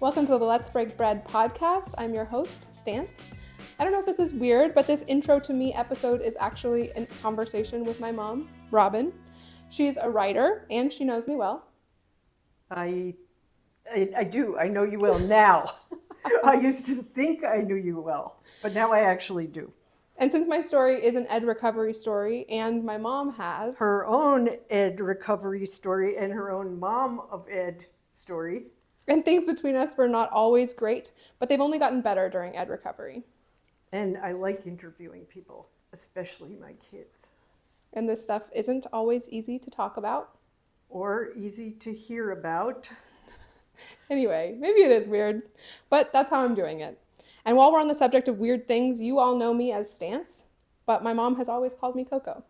Welcome to the Let's Break Bread podcast. I'm your host, Stance. I don't know if this is weird, but this intro to me episode is actually a conversation with my mom, Robin. She's a writer and she knows me well. I do. I know you well now. I used to think I knew you well, but now I actually do. And since my story is an ed recovery story and my mom has her own ed recovery story and her own mom of ed story. And things between us were not always great, but they've only gotten better during ed recovery. And I like interviewing people, especially my kids. And this stuff isn't always easy to talk about. Or easy to hear about. Anyway, maybe it is weird, but that's how I'm doing it. And while we're on the subject of weird things, you all know me as Stance, but my mom has always called me Coco.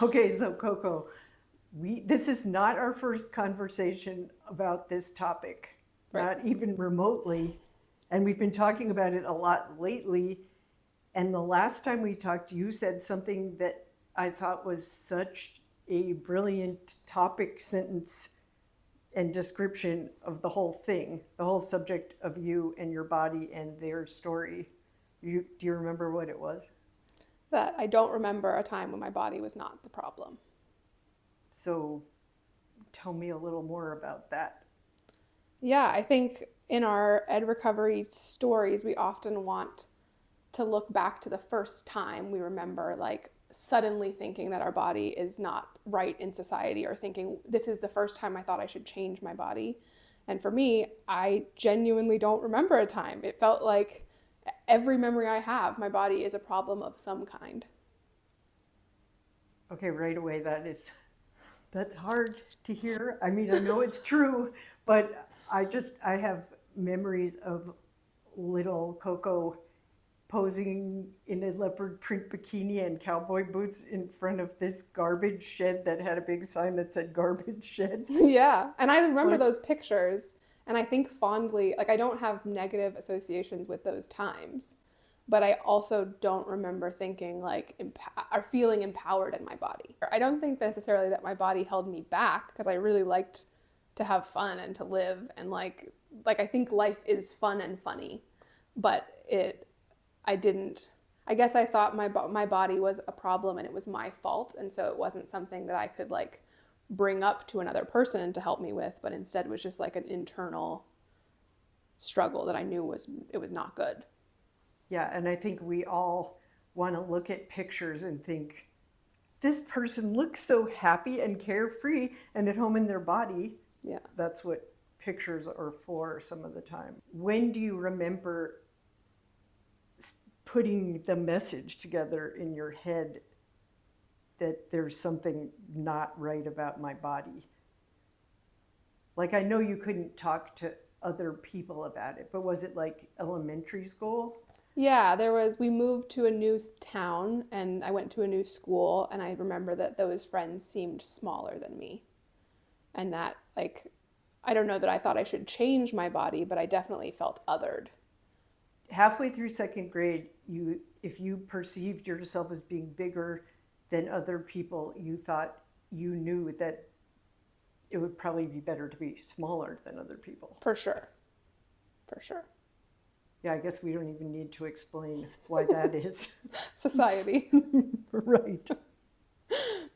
Okay, so Coco, this is not our first conversation about this topic, right. Not even remotely. And we've been talking about it a lot lately. And the last time we talked, you said something that I thought was such a brilliant topic sentence and description of the whole thing, the whole subject of you and your body and their story. Do you remember what it was? That I don't remember a time when my body was not the problem. So tell me a little more about that. Yeah, I think in our ed recovery stories, we often want to look back to the first time we remember, like, suddenly thinking that our body is not right in society, or thinking this is the first time I thought I should change my body. And for me, I genuinely don't remember a time. It felt like every memory I have, my body is a problem of some kind. Okay, right away, that's hard to hear. I mean, I know it's true, but I have memories of little Coco posing in a leopard print bikini and cowboy boots in front of this garbage shed that had a big sign that said garbage shed. Yeah, and I remember those pictures, and I think fondly, like, I don't have negative associations with those times, but I also don't remember thinking or feeling empowered in my body. I don't think necessarily that my body held me back, because I really liked to have fun and to live, and like I think life is fun and funny, but I guess I thought my body was a problem and it was my fault, and so it wasn't something that I could like bring up to another person to help me with, but instead was just like an internal struggle that I knew it was not good. Yeah, and I think we all want to look at pictures and think, this person looks so happy and carefree and at home in their body. Yeah. That's what pictures are for some of the time. When do you remember putting the message together in your head that there's something not right about my body? Like, I know you couldn't talk to other people about it, but was it like elementary school? Yeah, we moved to a new town and I went to a new school, and I remember that those friends seemed smaller than me. And that, like, I don't know that I thought I should change my body, but I definitely felt othered. Halfway through second grade, if you perceived yourself as being bigger than other people, you knew that it would probably be better to be smaller than other people. For sure. Yeah, I guess we don't even need to explain why that is. Society. Right.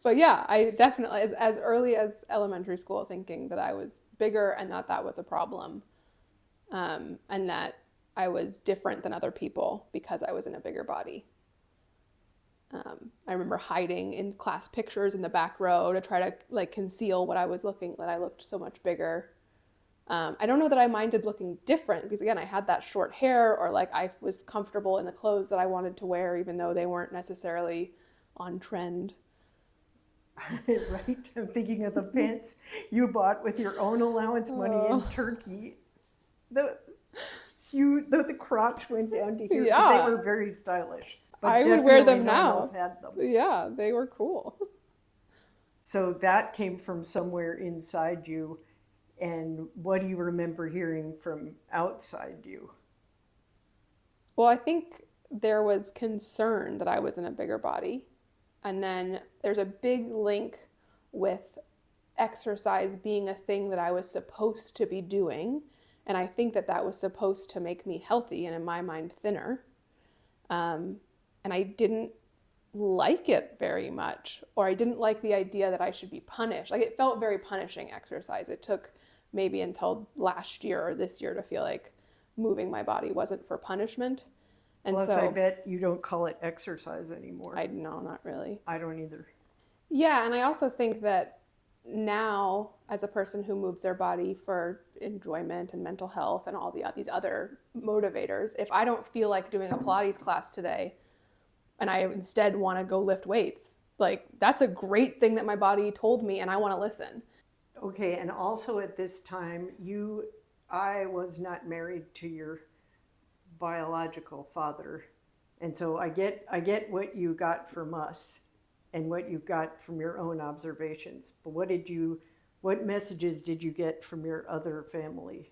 But yeah, I definitely, as early as elementary school, thinking that I was bigger and that was a problem, and that I was different than other people because I was in a bigger body. I remember hiding in class pictures in the back row to try to like conceal that I looked so much bigger. I don't know that I minded looking different, because again, I had that short hair, or like I was comfortable in the clothes that I wanted to wear, even though they weren't necessarily on trend. Right? I'm thinking of the pants you bought with your own allowance money in Turkey. The crotch went down to here. Yeah. They were very stylish. But I would wear them no now. one else had them. Yeah, they were cool. So that came from somewhere inside you. And what do you remember hearing from outside you? Well, I think there was concern that I was in a bigger body. And then there's a big link with exercise being a thing that I was supposed to be doing, And I think that that was supposed to make me healthy and, in my mind, thinner. And I didn't like it very much, or I didn't like the idea that I should be punished. Like, it felt very punishing exercise. It took maybe until last year or this year to feel like moving my body wasn't for punishment. And Plus, so I bet you don't call it exercise anymore. I no, not really. I don't either. Yeah, and I also think that now, as a person who moves their body for enjoyment and mental health and all these other motivators, if I don't feel like doing a Pilates class today and I instead want to go lift weights, like, that's a great thing that my body told me and I want to listen. Okay, and also at this time, I was not married to your biological father, and so I get what you got from us and what you got from your own observations. But what messages did you get from your other family?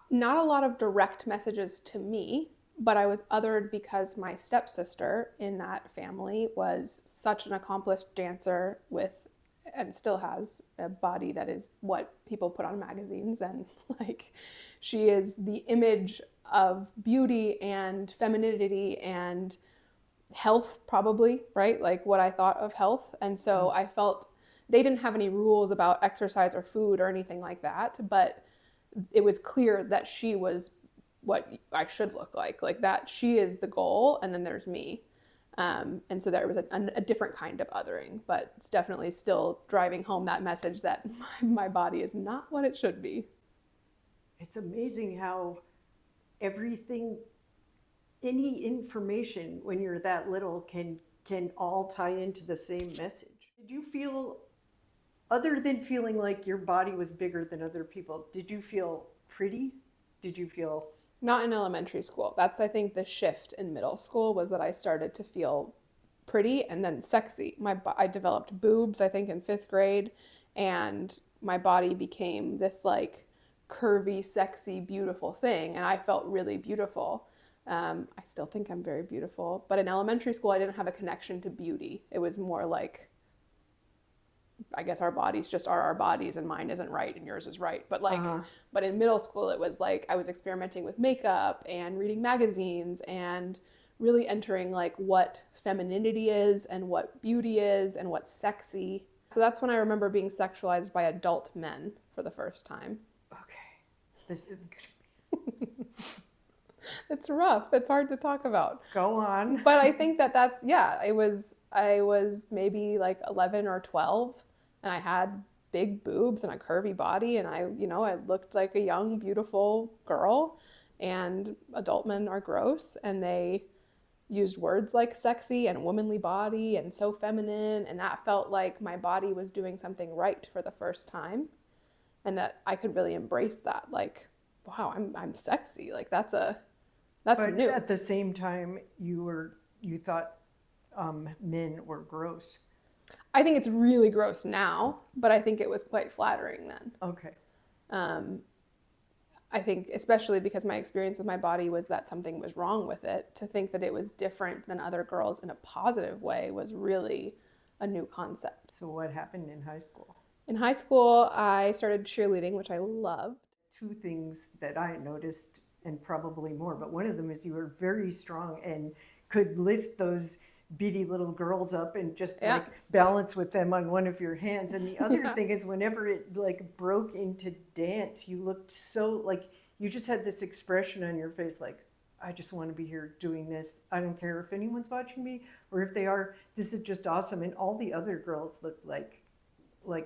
Not a lot of direct messages to me, but I was othered because my stepsister in that family was such an accomplished dancer with, and still has, a body that is what people put on magazines. And like, she is the image of beauty and femininity and health, probably, right? Like, what I thought of health. And so I felt they didn't have any rules about exercise or food or anything like that, but it was clear that she was what I should look like that she is the goal, and then there's me. And so there was a different kind of othering, but it's definitely still driving home that message that my body is not what it should be. It's amazing how everything, any information when you're that little can all tie into the same message. Did you feel, other than feeling like your body was bigger than other people, did you feel pretty? Did you feel... Not in elementary school. That's, I think, the shift in middle school was that I started to feel pretty and then sexy. I developed boobs, I think, in 5th grade, and my body became this like curvy, sexy, beautiful thing, and I felt really beautiful. I still think I'm very beautiful, but in elementary school, I didn't have a connection to beauty. It was more like, I guess our bodies just are our bodies, and mine isn't right and yours is right. But like, but in middle school, it was like I was experimenting with makeup and reading magazines and really entering like what femininity is and what beauty is and what's sexy. So that's when I remember being sexualized by adult men for the first time. Okay, this is good. It's rough. It's hard to talk about. Go on. But I think that's, yeah, I was maybe like 11 or 12, and I had big boobs and a curvy body, and I looked like a young, beautiful girl. And adult men are gross, and they used words like sexy and womanly body and so feminine, and that felt like my body was doing something right for the first time, and that I could really embrace that. Like, wow, I'm sexy. Like, that's new. At the same time, you thought men were gross. I think it's really gross now, but I think it was quite flattering then. Okay. I think especially because my experience with my body was that something was wrong with it, to think that it was different than other girls in a positive way was really a new concept. So what happened in high school? In high school, I started cheerleading, which I loved. 2 things that I noticed, and probably more, but one of them is you were very strong and could lift those beady little girls up and just like balance with them on one of your hands. And the other thing is, whenever it like broke into dance, you looked so like, you just had this expression on your face like, I just want to be here doing this. I don't care if anyone's watching me or if they are. This is just awesome. And all the other girls looked like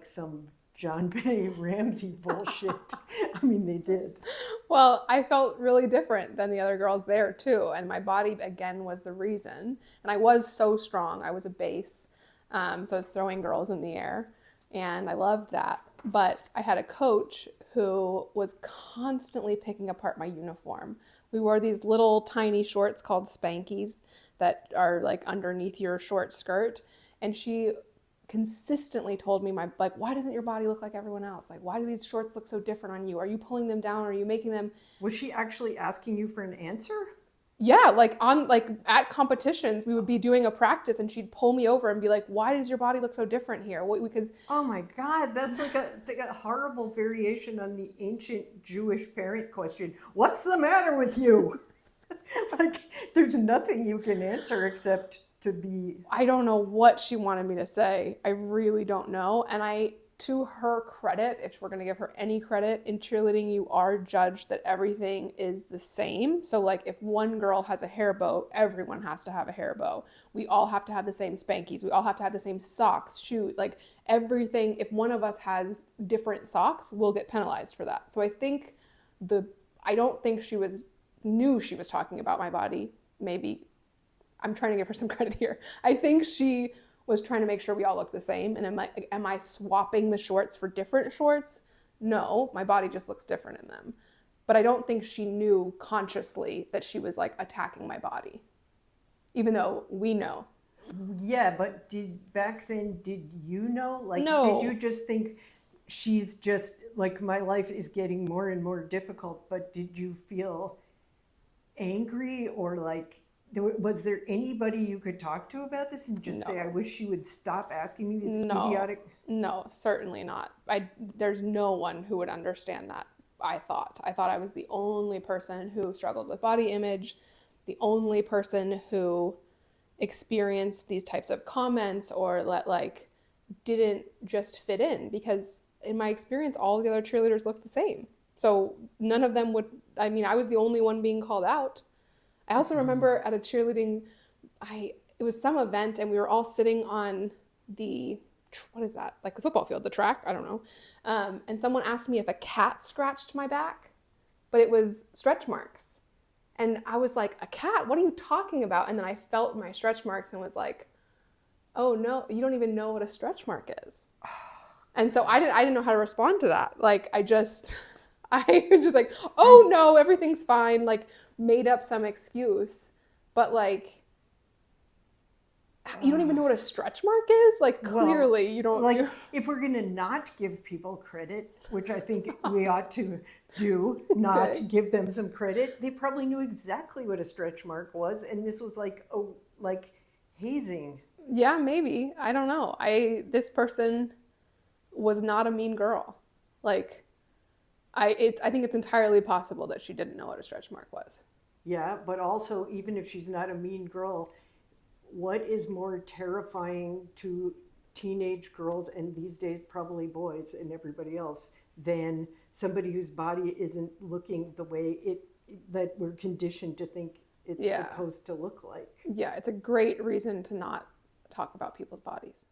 some John Benet Ramsey bullshit. I mean, they did. Well, I felt really different than the other girls there too. And my body, again, was the reason. And I was so strong. I was a base. So I was throwing girls in the air. And I loved that. But I had a coach who was constantly picking apart my uniform. We wore these little tiny shorts called Spankies that are like underneath your short skirt. And she consistently told me, why doesn't your body look like everyone else? Like, why do these shorts look so different on you? Are you pulling them down? Are you making them? Was she actually asking you for an answer? Yeah, like on like at competitions, we would be doing a practice and she'd pull me over and be like, "Why does your body look so different here?" Because Oh my God, that's like a horrible variation on the ancient Jewish parent question. What's the matter with you? Like, there's nothing you can answer except to be. I don't know what she wanted me to say. I really don't know. And to her credit, if we're going to give her any credit, in cheerleading, you are judged that everything is the same. So, like, if one girl has a hair bow, everyone has to have a hair bow. We all have to have the same spankies. We all have to have the same socks, shoes, like everything. If one of us has different socks, we'll get penalized for that. So, I don't think knew she was talking about my body. Maybe I'm trying to give her some credit here. I think she was trying to make sure we all look the same. And am I swapping the shorts for different shorts? No, my body just looks different in them. But I don't think she knew consciously that she was like attacking my body, even though we know. Yeah, but back then, did you know? Like, did you No, just think she's just like, my life is getting more and more difficult, but did you feel angry or like, was there anybody you could talk to about this and just say, I no, wish she would stop asking me these no, idiotic. no, certainly not. There's no one who would understand that. I thought I was the only person who struggled with body image, the only person who experienced these types of comments or didn't just fit in, because in my experience all the other cheerleaders looked the same. So none of them would. I mean, I was the only one being called out. I also remember at a cheerleading, I it was some event and we were all sitting on the, what is that, like the football field, the track, I don't know, and someone asked me if a cat scratched my back, but it was stretch marks. And I was like, a cat? What are you talking about? And then I felt my stretch marks and was like, oh no, you don't even know what a stretch mark is. And so I didn't know how to respond to that. Like I was just like, oh no, everything's fine. Like made up some excuse, but like you don't even know what a stretch mark is. Like Well, clearly you don't. like, if we're going to not give people credit, which I think we ought to do, Okay. not give them some credit, they probably knew exactly what a stretch mark was. And this was like, oh, like hazing. Yeah, maybe. I don't know. This person was not a mean girl. Like I think it's entirely possible that she didn't know what a stretch mark was. Yeah, but also, even if she's not a mean girl, what is more terrifying to teenage girls, and these days probably boys and everybody else, than somebody whose body isn't looking the way it that we're conditioned to think it's Yeah. supposed to look like? Yeah, it's a great reason to not talk about people's bodies.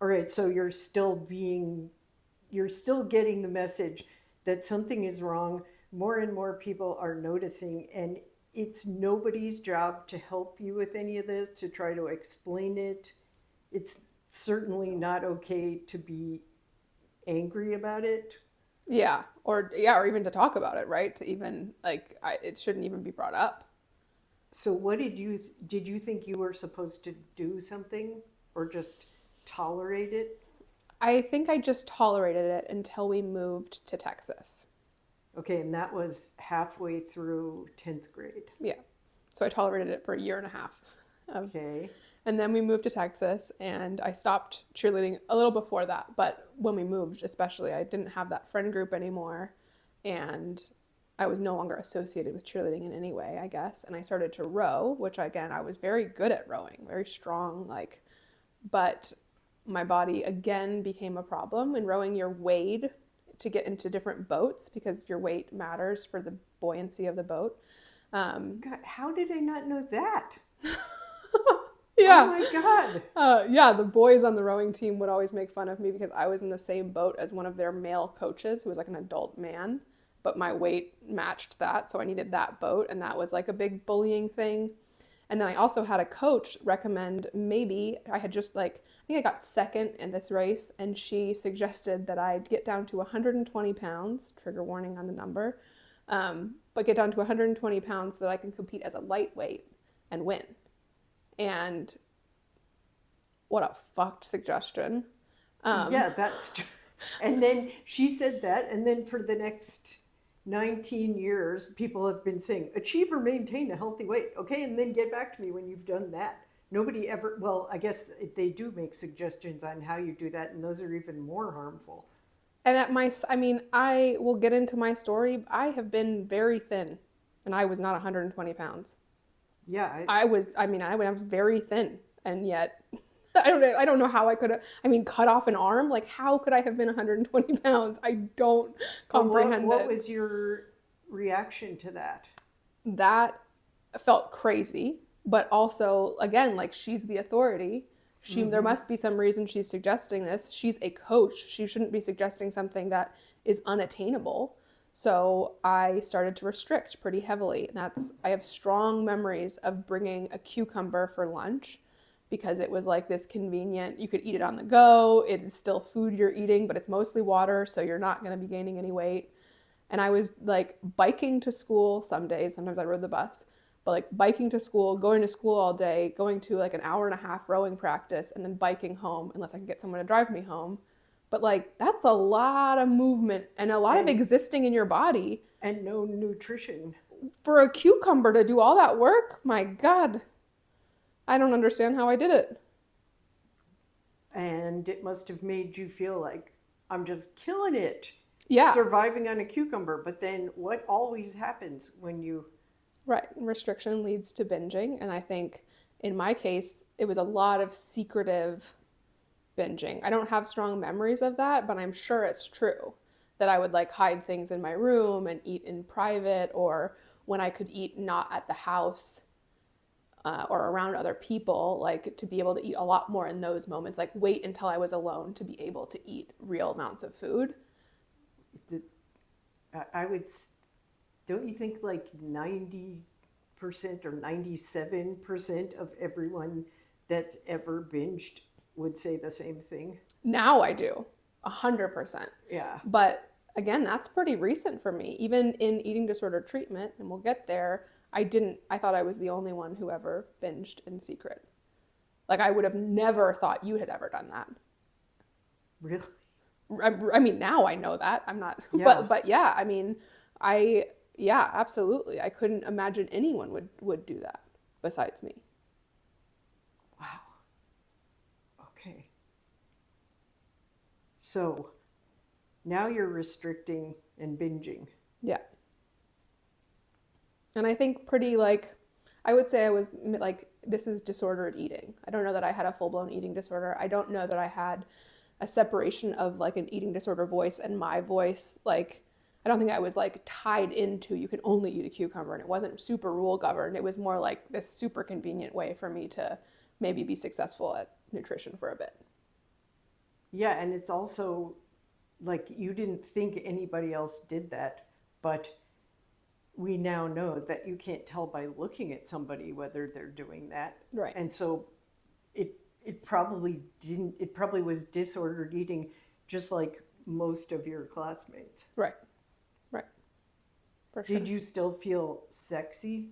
All right, so you're still getting the message that something is wrong. More and more people are noticing, and it's nobody's job to help you with any of this, to try to explain it. It's certainly not okay to be angry about it. Or even to talk about it, right? To even it shouldn't even be brought up. So did you think you were supposed to do something or just tolerate it? I think I just tolerated it until we moved to Texas. Okay, and that was halfway through 10th grade. Yeah. So I tolerated it for a year and a half. Um, Okay. and then we moved to Texas and I stopped cheerleading a little before that. But when we moved, especially, I didn't have that friend group anymore. And I was no longer associated with cheerleading in any way, I guess. And I started to row, which again, I was very good at rowing, very strong, but my body again became a problem. In rowing, you're weighed to get into different boats because your weight matters for the buoyancy of the boat. Um, God, how did I not know that? Oh yeah. my God. Yeah, the boys on the rowing team would always make fun of me because I was in the same boat as one of their male coaches who was like an adult man, but my weight matched that, so I needed that boat, and that was like a big bullying thing. And then I also had a coach recommend maybe I had just I think I got second in this race, and she suggested that I'd get down to 120 pounds, trigger warning on the number, but get down to 120 pounds so that I can compete as a lightweight and win. And what a fucked suggestion. Yeah, that's true. And then she said that, and then for the next 19 years, people have been saying, achieve or maintain a healthy weight. Okay, and then get back to me when you've done that. Nobody ever, well, I guess they do make suggestions on how you do that, and those are even more harmful. And I mean, I will get into my story. I have been very thin, and I was not 120 pounds. Yeah, I, I was very thin, and yet I don't know how I could have, I mean, cut off an arm. Like, how could I have been 120 pounds? I don't but comprehend what it. was your reaction to that? That felt crazy, but also, again, like she's the authority. There Mm-hmm. must be some reason she's suggesting this. She's a coach. She shouldn't be suggesting something that is unattainable. So I started to restrict pretty heavily. And I have strong memories of bringing a cucumber for lunch because it was like this convenient, you could eat it on the go. It is still food you're eating, but it's mostly water, so you're not going to be gaining any weight. And I was like biking to school some days. Sometimes I rode the bus, but like biking to school, going to school all day, going to like an hour and a half rowing practice, and then biking home unless I could get someone to drive me home. But like that's a lot of movement and a lot of And existing in your body no nutrition. for a cucumber to do all that work. My God, I don't understand how I did it. And it must have made you feel like I'm just killing it, Yeah, surviving on a cucumber. But then what always happens when you, right. Restriction leads to binging. And I think in my case, it was a lot of secretive binging. I don't have strong memories of that, but I'm sure it's true that I would like hide things in my room and eat in private, or when I could eat not at the house or around other people, like to be able to eat a lot more in those moments, like wait until I was alone to be able to eat real amounts of food. I would, don't you think like 90% or 97% of everyone that's ever binged would say the same thing? Now I do, 100%. Yeah. But again, that's pretty recent for me. Even in eating disorder treatment, and we'll get there, I thought I was the only one who ever binged in secret. Like I would have never thought you had ever done that. Really? I mean, now I know that. I'm not, Yeah. but yeah, I mean, I, yeah, absolutely. I couldn't imagine anyone would do that besides me. Wow. Okay. So now you're restricting and binging. Yeah. And I think pretty like, I would say I was like, this is disordered eating. I don't know that I had a full blown eating disorder. I don't know that I had a separation of like an eating disorder voice and my voice. Like, I don't think I was like tied into you can only eat a cucumber, and it wasn't super rule governed. It was more like this super convenient way for me to maybe be successful at nutrition for a bit. Yeah, and it's also like you didn't think anybody else did that, but we now know that you can't tell by looking at somebody whether they're doing that. Right. And so it probably didn't, it probably was disordered eating just like most of your classmates. Right. Right. For sure. Did you still feel sexy?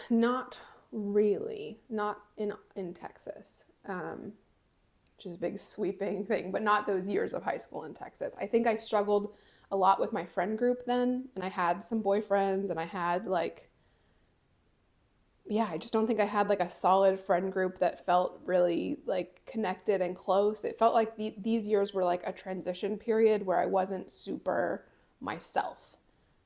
Not really. Not in Texas. Which is a big sweeping thing, but not those years of high school in Texas. I think I struggled a lot with my friend group then, and I had some boyfriends, and I had like, yeah, I just don't think I had like a solid friend group that felt really like connected and close. It felt like these years were like a transition period where I wasn't super myself.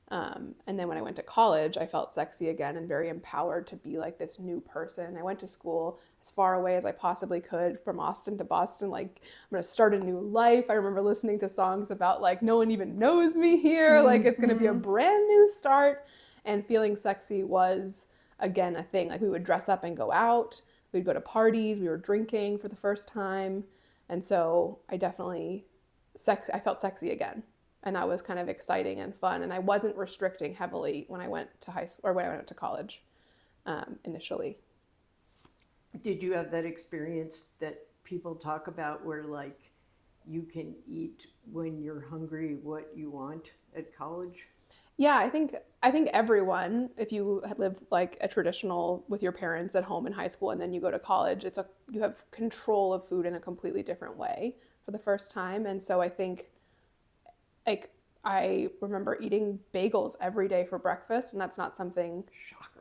And then when I went to college, I felt sexy again and very empowered to be like this new person. I went to school as far away as I possibly could from Austin to Boston. Like, I'm going to start a new life. I remember listening to songs about like, no one even knows me here. Like, it's going to be a Mm-hmm. brand new start. And feeling sexy was, again, a thing. Like, we would dress up and go out, we'd go to parties, we were drinking for the first time. And so I felt sexy again, and that was kind of exciting and fun. And I wasn't restricting heavily when I went to high school or when I went to college initially. Did you have that experience that people talk about where like you can eat when you're hungry what you want at college? Yeah, I think everyone, if you live like a traditional with your parents at home in high school and then you go to college, you have control of food in a completely different way for the first time. And so I think like I remember eating bagels every day for breakfast, and that's not something Shocker.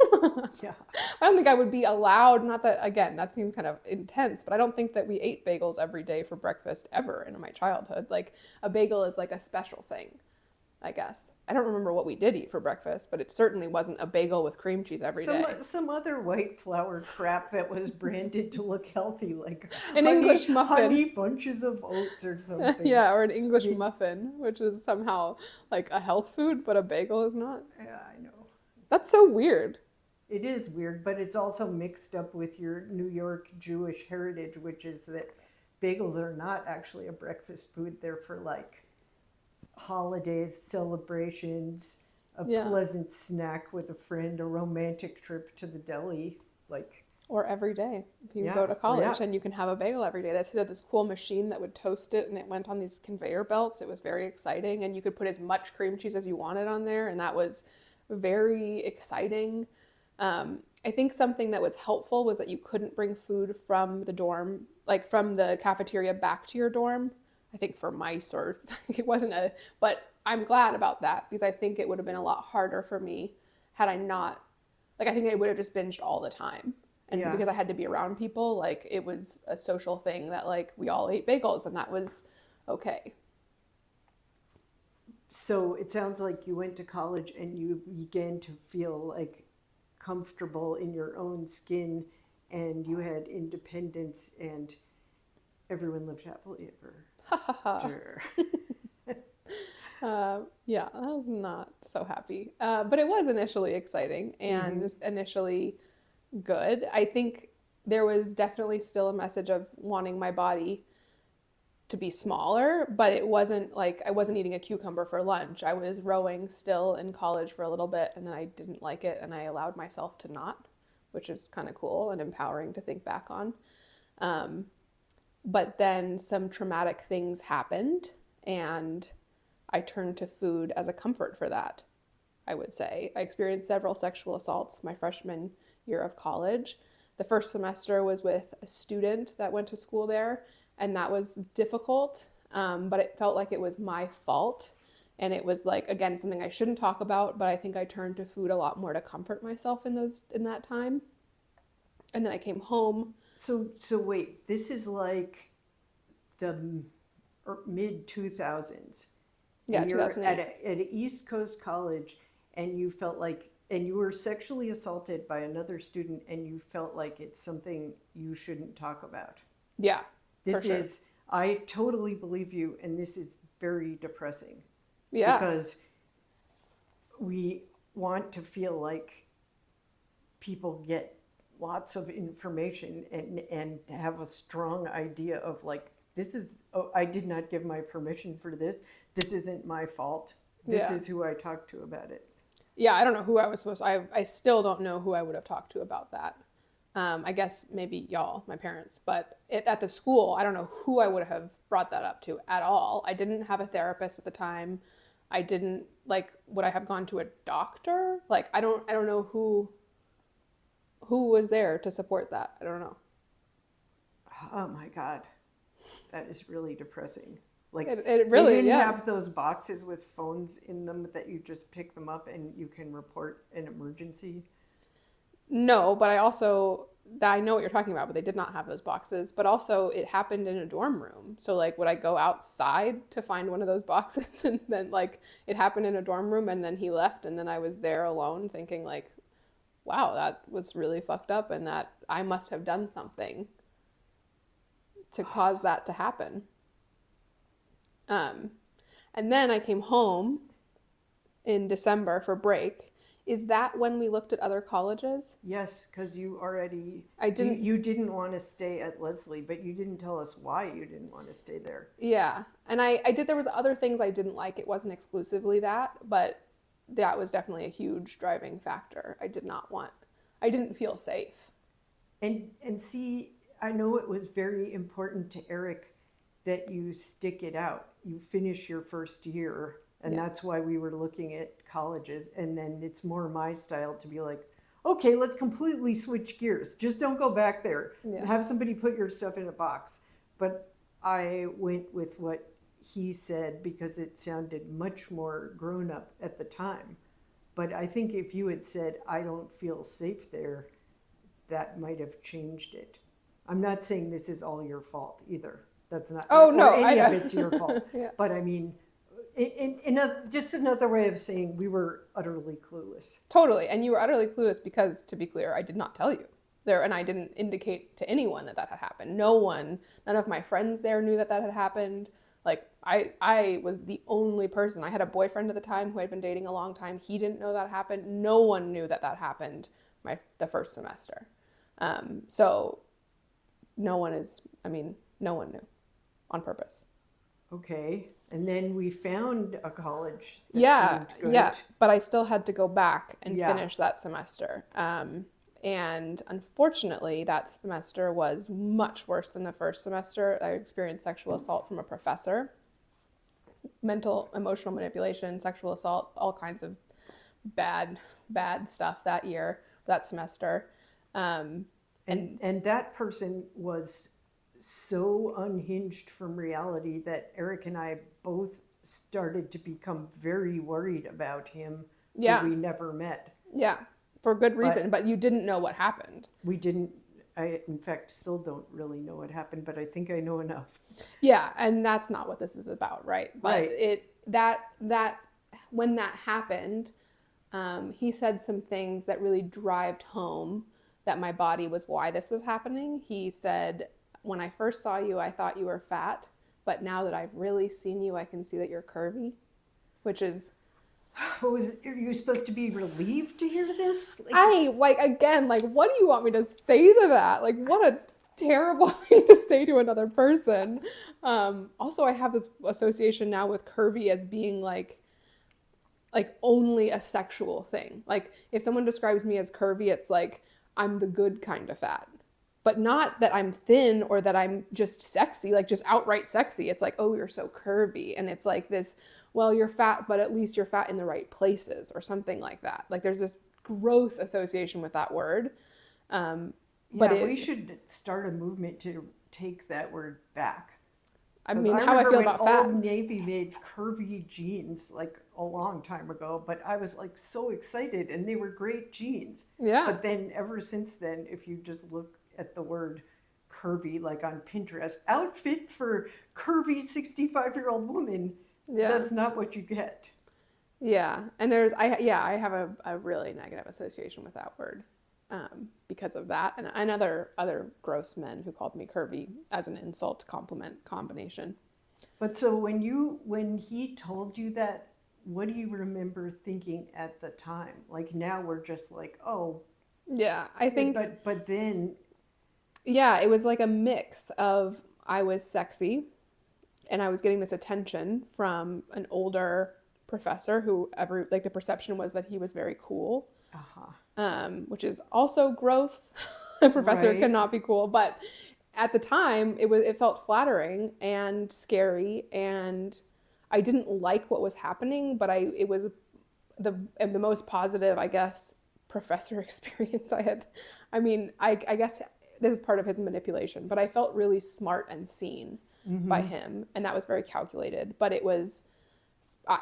I Yeah. don't think I would be allowed. Not that, again, that seems kind of intense, but I don't think that we ate bagels every day for breakfast ever in my childhood. Like a bagel is like a special thing, I guess. I don't remember what we did eat for breakfast, but it certainly wasn't a bagel with cream cheese every day. Some other white flour crap that was branded to look healthy, like An English muffin. honey bunches of oats or something. Yeah, or an I English mean, muffin, which is somehow like a health food, but a bagel is not. yeah, I know. That's so weird. It is weird, but it's also mixed up with your New York Jewish heritage, which is that bagels are not actually a breakfast food. They're for like holidays, celebrations, a Yeah. pleasant snack with a friend, a romantic trip to the deli. Like, Or every day. If you yeah, go to college yeah. and you can have a bagel every day. They had this cool machine that would toast it and it went on these conveyor belts. It was very exciting and you could put as much cream cheese as you wanted on there and that was very exciting. I think something that was helpful was that you couldn't bring food from the dorm, like from the cafeteria back to your dorm. I think for mice or it wasn't a, but I'm glad about that because I think it would have been a lot harder for me had I not, like I think I would have just binged all the time. And Yeah. because I had to be around people, like it was a social thing that like we all ate bagels and that was okay. So it sounds like you went to college and you began to feel like comfortable in your own skin and you had independence and everyone lived happily ever. Ha ha ha. Sure. Yeah, I was not so happy. But it was initially exciting and initially good. I think there was definitely still a message of wanting my body to be smaller, but it wasn't like I wasn't eating a cucumber for lunch. I was rowing still in college for a little bit and then I didn't like it and I allowed myself to not, which is kind of cool and empowering to think back on. But then some traumatic things happened and I turned to food as a comfort for that, I would say. I experienced several sexual assaults my freshman year of college. The first semester was with a student that went to school there, and that was difficult, but it felt like it was my fault. And it was like, again, something I shouldn't talk about, but I think I turned to food a lot more to comfort myself in that time. And then I came home. So wait, this is like the mid 2000s. Yeah, And you're 2008. at an East Coast college and you felt like, and you were sexually assaulted by another student and you felt like it's something you shouldn't talk about. Yeah, for This sure. is, I totally believe you, and this is very depressing Yeah, because we want to feel like people get lots of information and have a strong idea of like, this is, oh, I did not give my permission for this. This isn't my fault. This Yeah. is who I talked to about it. yeah, I don't know who I was supposed to, I still don't know who I would have talked to about that. I guess maybe y'all, my parents, but at the school, I don't know who I would have brought that up to at all. I didn't have a therapist at the time. I didn't like, would I have gone to a doctor? Like, I don't know who was there to support that. I don't know. Oh my God, that is really depressing. Like It really, they didn't yeah. have those boxes with phones in them that you just pick them up and you can report an emergency. No, but I know what you're talking about, but they did not have those boxes. But also, it happened in a dorm room. So, like, would I go outside to find one of those boxes? And then, like, it happened in a dorm room, and then he left, and then I was there alone thinking, like, wow, that was really fucked up, and that I must have done something to cause that to happen. And then I came home in December for break. Is that when we looked at other colleges? Yes, because you already I didn't. you didn't want to stay at Leslie, but you didn't tell us why you didn't want to stay there. Yeah. And I did, there was other things I didn't like. It wasn't exclusively that, but that was definitely a huge driving factor. I didn't feel safe. And see, I know it was very important to Eric that you stick it out. You finish your first year, and Yeah. that's why we were looking at colleges. And then it's more my style to be like, okay, let's completely switch gears. Just don't go back there. Yeah. Have somebody put your stuff in a box. But I went with what he said because it sounded much more grown up at the time. But I think if you had said, I don't feel safe there, that might have changed it. I'm not saying this is all your fault either. That's not, Oh or no, any of it's your fault. Yeah. But I mean, just another way of saying we were utterly clueless. Totally. And you were utterly clueless because, to be clear, I did not tell you there, and I didn't indicate to anyone that that had happened. None of my friends there knew that that had happened. Like, I was the only person. I had a boyfriend at the time who I'd been dating a long time. He didn't know that happened. No one knew that that happened the first semester. So no one knew on purpose. Okay. And then we found a college that Yeah, seemed good. yeah. But I still had to go back and Yeah. finish that semester. And unfortunately, that semester was much worse than the first semester. I experienced sexual assault from a professor, mental, emotional manipulation, sexual assault, all kinds of bad stuff that semester. And that person was so unhinged from reality that Eric and I both started to become very worried about him, Yeah. who we never met. Yeah, for good reason, but you didn't know what happened. We didn't, I in fact still don't really know what happened, but I think I know enough. Yeah, and that's not what this is about, right? But Right. that when that happened, he said some things that really drived home that my body was why this was happening. He said, when I first saw you, I thought you were fat, but now that I've really seen you, I can see that you're curvy, which is Are you supposed to be relieved to hear this? what do you want me to say to that? Like, what a terrible thing to say to another person. Also, I have this association now with curvy as being like only a sexual thing. Like, if someone describes me as curvy, it's like I'm the good kind of fat, but not that I'm thin or that I'm just sexy, like just outright sexy. It's like, oh, you're so curvy. And it's like this, well, you're fat, but at least you're fat in the right places or something like that. Like, there's this gross association with that word. But we should start a movement to take that word back. I mean, how I feel about fat. Old Navy made curvy jeans like a long time ago, but I was like so excited, and they were great jeans. Yeah. But then ever since then, if you just look at the word curvy, like on Pinterest, outfit for curvy 65-year-old woman, Yeah. that's not what you get. Yeah. And I have a really negative association with that word. Because of that, and other gross men who called me curvy as an insult compliment combination. But so when he told you that, what do you remember thinking at the time? Like, now we're just like, oh, Yeah, I think but then yeah, it was like a mix of I was sexy and I was getting this attention from an older professor who the perception was that he was very cool. Which is also gross. A professor Right. cannot be cool, but at the time it felt flattering and scary, and I didn't like what was happening, but it was the most positive, I guess, professor experience I had. I mean, I guess this is part of his manipulation, but I felt really smart and seen by him, and that was very calculated. But it was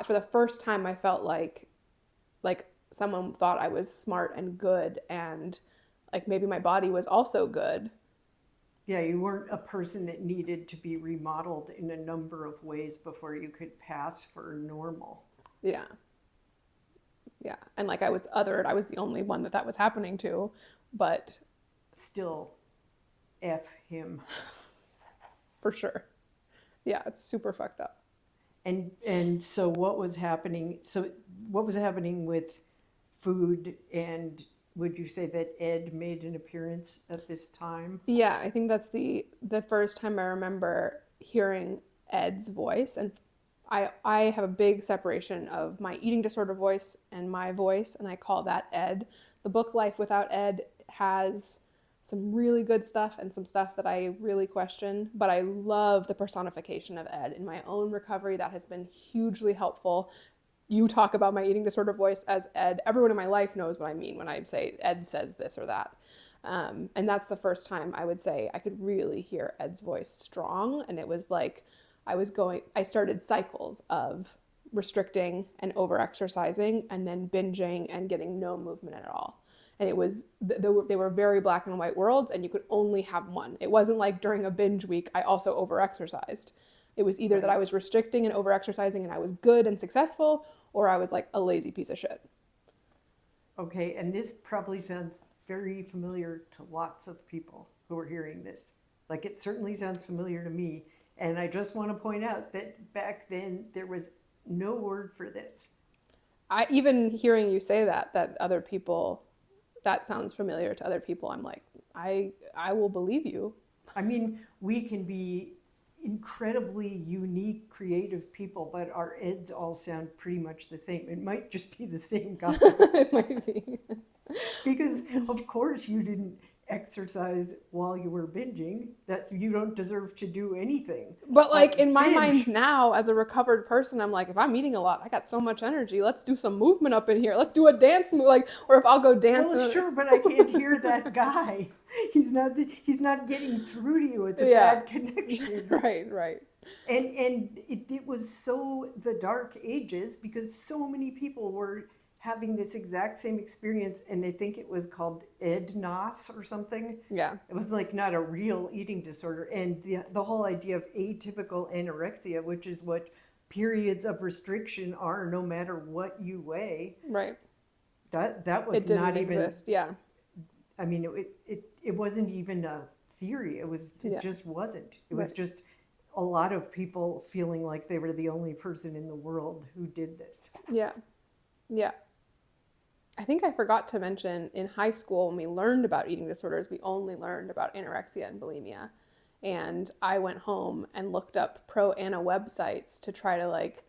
for the first time I felt like someone thought I was smart and good, and like maybe my body was also good. Yeah, you weren't a person that needed to be remodeled in a number of ways before you could pass for normal. Yeah. Yeah. And like I was othered. I was the only one that was happening to, but Still, F him. for sure. Yeah, it's super fucked up. And so what was happening? So what was happening with food, and would you say that Ed made an appearance at this time? Yeah, I think that's the first time I remember hearing Ed's voice, and I have a big separation of my eating disorder voice and my voice, and I call that Ed. The book Life Without Ed has some really good stuff and some stuff that I really question, but I love the personification of Ed. In my own recovery, that has been hugely helpful. You talk about my eating disorder voice as Ed. Everyone in my life knows what I mean when I say Ed says this or that. And that's the first time I would say I could really hear Ed's voice strong. And it was like I started cycles of restricting and overexercising and then binging and getting no movement at all. And it was, they were very black and white worlds, and you could only have one. It wasn't like during a binge week, I also overexercised. It was either that I Right. was restricting and overexercising and I was good and successful, or I was like a lazy piece of shit. Okay, and this probably sounds very familiar to lots of people who are hearing this. Like it certainly sounds familiar to me. And I just want to point out that back then there was no word for this. I even hearing you say that other people, that sounds familiar to other people. I'm like, I will believe you. I mean, we can be incredibly unique, creative people, but our eds all sound pretty much the same. It might just be the same guy. It might be. Because of course you didn't exercise while you were binging. That you don't deserve to do anything But like but in my mind binge. now, as a recovered person, I'm like, if I'm eating a lot, I got so much energy. Let's do some movement up in here. Let's do a dance move, like, or if I'll go dance. Well, sure, but I can't hear that guy. He's not getting through to you. It's a Yeah. bad connection. Right, right. And it was so the dark ages because so many people were having this exact same experience, and I think it was called EDNOS or something. Yeah, It was like not a real eating disorder. And the whole idea of atypical anorexia, which is what periods of restriction are no matter what you weigh, right. that was It didn't not even, exist. Yeah, I mean, it wasn't even a theory. It yeah. just wasn't. It was Right. just a lot of people feeling like they were the only person in the world who did this. Yeah, yeah. I think I forgot to mention in high school when we learned about eating disorders, we only learned about anorexia and bulimia. And I went home and looked up pro ana websites to try to like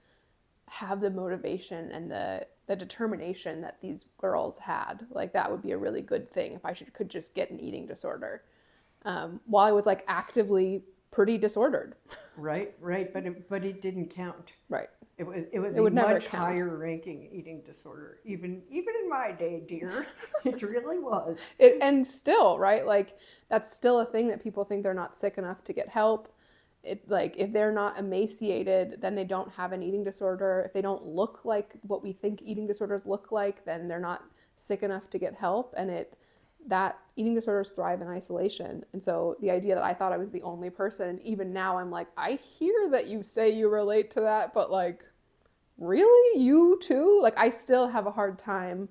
have the motivation and the determination that these girls had. Like that would be a really good thing if could just get an eating disorder. While I was like actively pretty disordered. Right, but it didn't count. Right. It was It a would never much count. higher ranking eating disorder. Even in my day, dear, it really was. And still, right? Like that's still a thing that people think they're not sick enough to get help. It like if they're not emaciated, then they don't have an eating disorder. If they don't look like what we think eating disorders look like, then they're not sick enough to get help. And that eating disorders thrive in isolation. And so the idea that I thought I was the only person, and even now I'm like, I hear that you say you relate to that, but like, really? You too? Like, I still have a hard time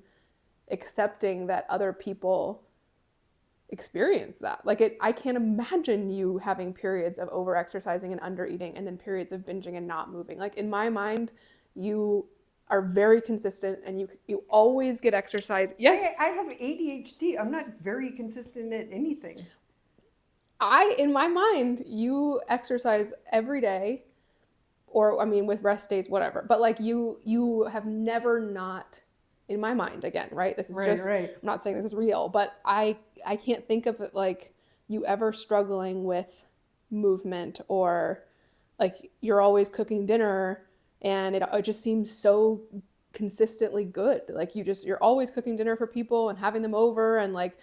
accepting that other people experience that. Like, I can't imagine you having periods of over exercising and under eating and then periods of binging and not moving. Like, in my mind, you are very consistent and you always get exercise. Yes, I have ADHD. I'm not very consistent at anything. in my mind, you exercise every day, or I mean, with rest days, whatever. But like you have never not, in my mind, again, right? This is Right, just, right. I'm not saying this is real, but I can't think of it like you ever struggling with movement or like you're always cooking dinner and it just seems so consistently good. Like you're always cooking dinner for people and having them over and like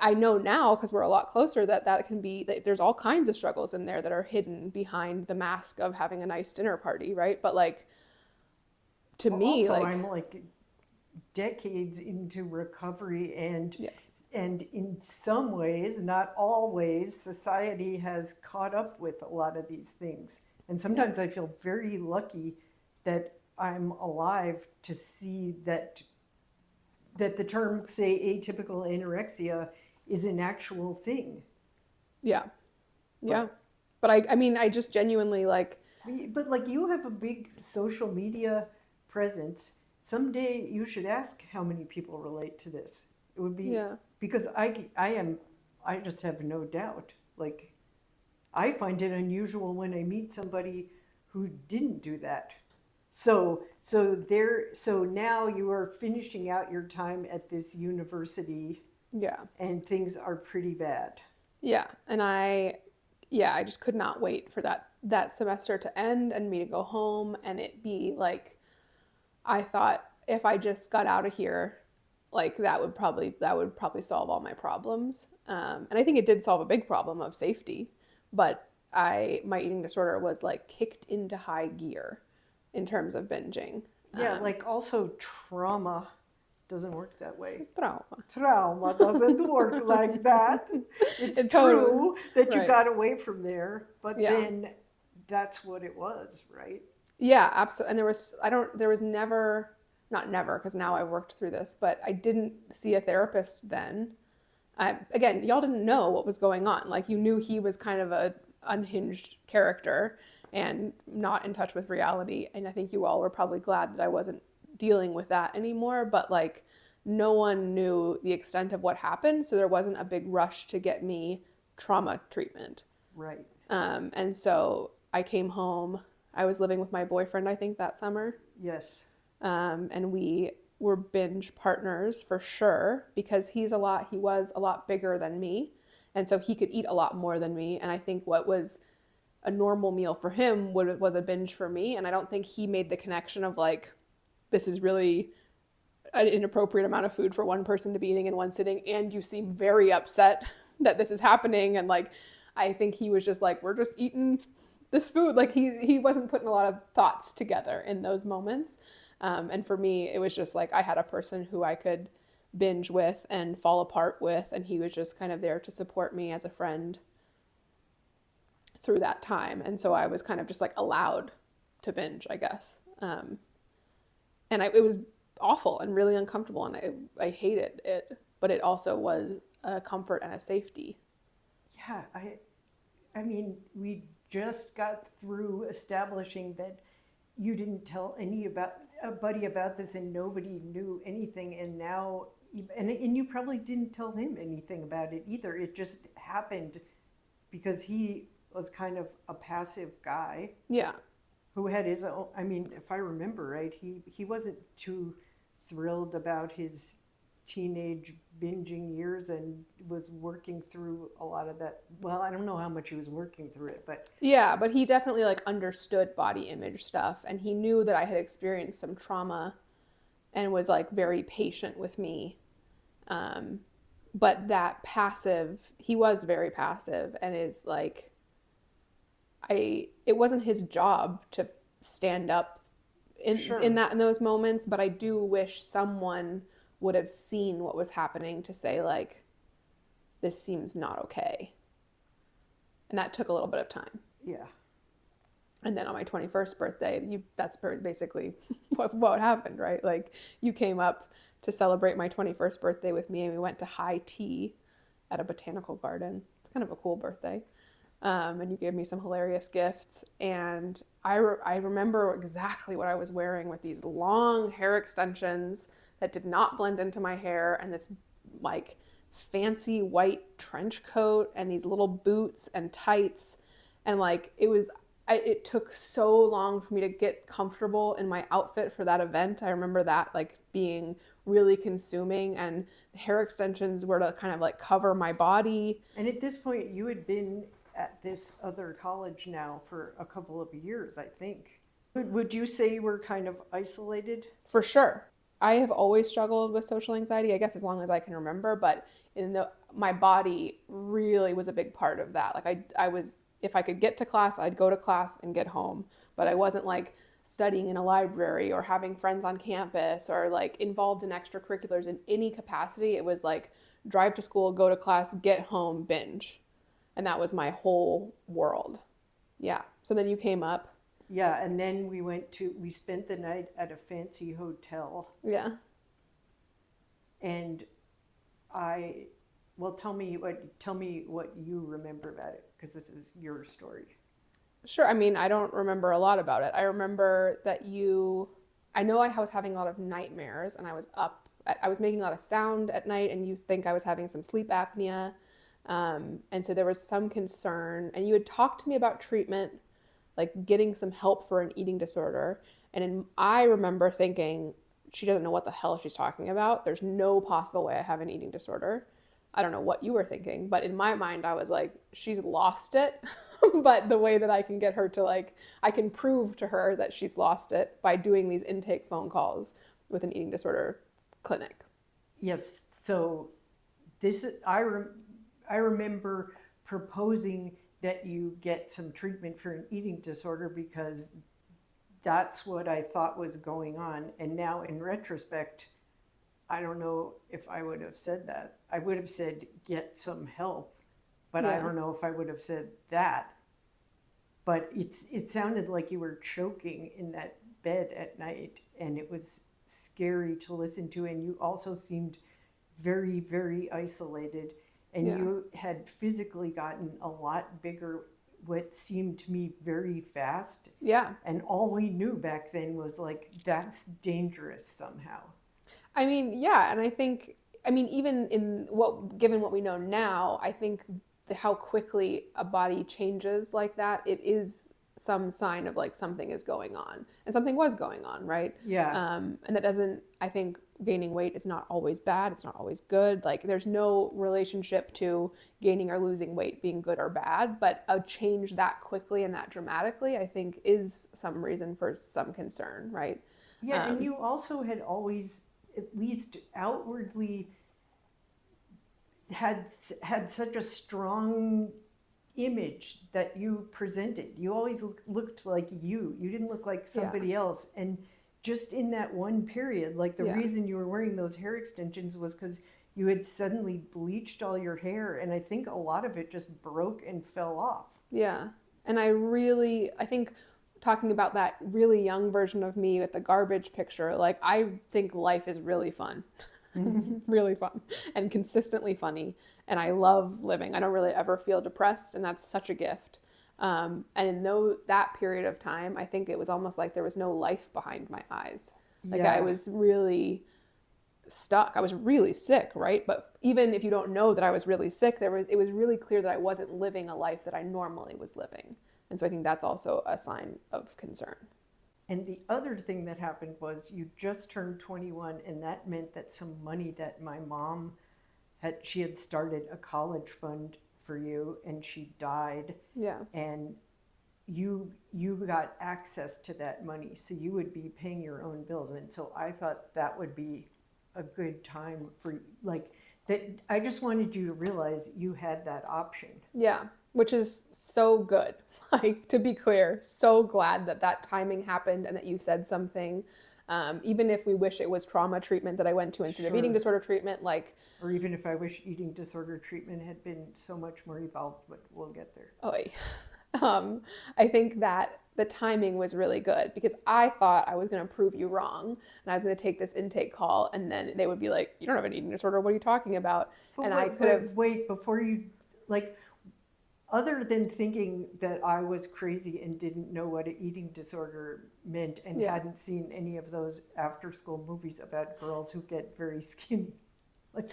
I know now because we're a lot closer that can be that there's all kinds of struggles in there that are hidden behind the mask of having a nice dinner party, right? But like to Well, me, also, like I'm like decades into recovery, yeah, and in some ways, not always, society has caught up with a lot of these things. And sometimes I feel very lucky that I'm alive to see that the term, say, atypical anorexia is an actual thing. yeah, yeah. But I mean, I just genuinely like, But like you have a big social media presence. Someday you should ask how many people relate to this. It would be yeah, because I just have no doubt. Like I find it unusual when I meet somebody who didn't do that. So now you are finishing out your time at this university yeah, and things are pretty bad. yeah. And I just could not wait for that semester to end and me to go home and it be like, I thought if I just got out of here, like that would probably solve all my problems. And I think it did solve a big problem of safety, but my eating disorder was like kicked into high gear in terms of binging. Yeah, like also trauma doesn't work that way. Trauma. Trauma doesn't work like that. It's It totally, true that you right. got away from there, but Yeah. then that's what it was, right? Yeah, absolutely. And there was never, not never, because now I worked through this, but I didn't see a therapist then. Again, y'all didn't know what was going on. Like, you knew he was kind of a unhinged character and not in touch with reality. And I think you all were probably glad that I wasn't dealing with that anymore. But like, no one knew the extent of what happened, so there wasn't a big rush to get me trauma treatment. Right. And so I came home. I was living with my boyfriend, I think, that summer. Yes. And we were binge partners for sure because he was a lot bigger than me. And so he could eat a lot more than me. And I think what was a normal meal for him was a binge for me. And I don't think he made the connection of like, this is really an inappropriate amount of food for one person to be eating in one sitting. And you seem very upset that this is happening. And like, I think he was just like, we're just eating this food. Like he wasn't putting a lot of thoughts together in those moments. And for me, it was just like I had a person who I could binge with and fall apart with, and he was just kind of there to support me as a friend through that time. And so I was kind of just like allowed to binge, I guess. It was awful and really uncomfortable, and I hated it, but it also was a comfort and a safety. Yeah, I mean, we just got through establishing that you didn't tell anybody about this and nobody knew anything, and now and you probably didn't tell him anything about it either. It just happened because he was kind of a passive guy Yeah. who had his own, I mean, if I remember right, he wasn't too thrilled about his teenage binging years and was working through a lot of that. Well, I don't know how much he was working through it, but Yeah, but he definitely like understood body image stuff, and he knew that I had experienced some trauma and was like very patient with me. But he was very passive and is like, it wasn't his job to stand up sure. in those moments, but I do wish someone would have seen what was happening to say like, this seems not okay. And that took a little bit of time. Yeah. And then on my 21st birthday, that's basically what happened, right? Like, you came up to celebrate my 21st birthday with me, and we went to high tea at a botanical garden. It's kind of a cool birthday. And you gave me some hilarious gifts. And I remember exactly what I was wearing, with these long hair extensions that did not blend into my hair, and this like fancy white trench coat, and these little boots and tights. And like, it took so long for me to get comfortable in my outfit for that event. I remember that like being really consuming, and the hair extensions were to kind of like cover my body. And at this point, you had been at this other college now for a couple of years, I think. Would you say you were kind of isolated? For sure. I have always struggled with social anxiety, I guess as long as I can remember, but my body really was a big part of that. Like I was, if I could get to class, I'd go to class and get home, but I wasn't like studying in a library or having friends on campus or like involved in extracurriculars in any capacity. It was like drive to school, go to class, get home, binge. And that was my whole world. Yeah. So then you came up. Yeah, and then we spent the night at a fancy hotel. Yeah. And tell me what you remember about it, because this is your story. Sure. I mean, I don't remember a lot about it. I remember that I know I was having a lot of nightmares, and I was making a lot of sound at night, and you think I was having some sleep apnea. And so there was some concern, and you had talked to me about treatment, like getting some help for an eating disorder. And I remember thinking, she doesn't know what the hell she's talking about. There's no possible way I have an eating disorder. I don't know what you were thinking, but in my mind, I was like, she's lost it. But the way that I can get her to I can prove to her that she's lost it by doing these intake phone calls with an eating disorder clinic. Yes. So I remember proposing that you get some treatment for an eating disorder because that's what I thought was going on. And now in retrospect, I don't know if I would have said that. I would have said get some help, but I Yeah. don't know if I would have said that. But it sounded like you were choking in that bed at night, and it was scary to listen to. And you also seemed very, very isolated, and Yeah. you had physically gotten a lot bigger, what seemed to me very fast. Yeah. And all we knew back then was like, that's dangerous somehow. I mean, yeah, and I think, I mean, even in what, given what we know now, I think how quickly a body changes like that, it is some sign of like something is going on, and something was going on, right? Yeah. And that doesn't, I think gaining weight is not always bad. It's not always good. Like there's no relationship to gaining or losing weight being good or bad, but a change that quickly and that dramatically, I think is some reason for some concern, right? Yeah, and Um, you also had always, at least outwardly, had had such a strong image that you presented. You always looked like you. You didn't look like yeah, somebody else. And just in that one period, like the yeah. reason you were wearing those hair extensions was because you had suddenly bleached all your hair, and I think a lot of it just broke and fell off. Yeah. And I think talking about that really young version of me with the garbage picture, like I think life is really fun. Really fun and consistently funny. And I love living. I don't really ever feel depressed, and that's such a gift. And in that period of time, I think it was almost like there was no life behind my eyes. Like I Yeah. was really stuck. I was really sick, right? But even if you don't know that I was really sick, it was really clear that I wasn't living a life that I normally was living. And so I think that's also a sign of concern. And the other thing that happened was you just turned 21, and that meant that some money that my mom she had started a college fund for you, and she died, Yeah. and you got access to that money, so you would be paying your own bills. And so I thought that would be a good time for like that. I just wanted you to realize you had that option. Yeah, which is so good. Like, to be clear, so glad that that timing happened and that you said something. Even if we wish it was trauma treatment that I went to instead of eating Sure. disorder treatment, like, Or even if I wish eating disorder treatment had been so much more evolved, but we'll get there. oh, I think that the timing was really good because I thought I was going to prove you wrong and I was going to take this intake call and then they would be like, you don't have an eating disorder. What are you talking about? But And I could have, wait, before you, like, other than thinking that I was crazy and didn't know what an eating disorder meant and yeah, hadn't seen any of those after school movies about girls who get very skinny, like,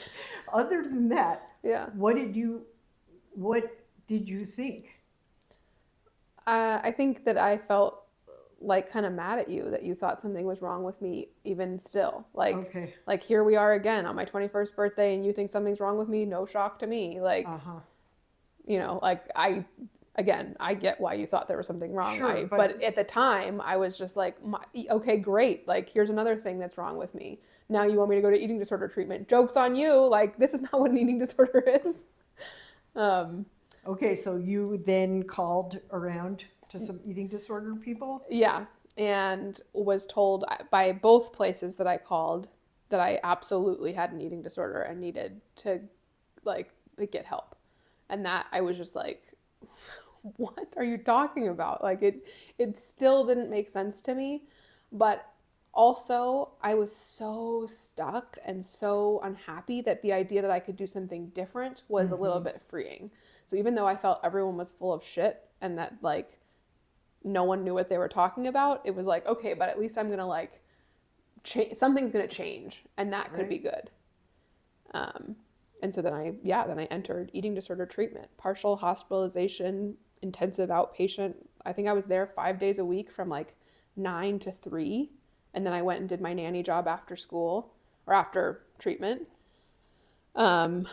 other than that, yeah. what did you think? I think that I felt like kind of mad at you that you thought something was wrong with me even still. Okay. Like here we are again on my 21st birthday and you think something's wrong with me. No shock to me. Like, Uh-huh. like again, I get why you thought there was something wrong. Sure, But at the time I was just like, okay, great. Like here's another thing that's wrong with me. Now you want me to go to eating disorder treatment. Joke's on you. Like this is not what an eating disorder is. Um, Okay, so you then called around to some eating disorder people? Yeah, and was told by both places that I called that I absolutely had an eating disorder and needed to like get help. And that I was just like, what are you talking about? Like it still didn't make sense to me, but also I was so stuck and so unhappy that the idea that I could do something different was a little Mm-hmm. bit freeing. So even though I felt everyone was full of shit and that like no one knew what they were talking about, it was like, okay, but at least I'm gonna like something's gonna change, and that could be Right. good. Um, and so then I entered eating disorder treatment, partial hospitalization, intensive outpatient. I think I was there 5 days a week from like 9 to 3, and then I went and did my nanny job after school or after treatment. Um,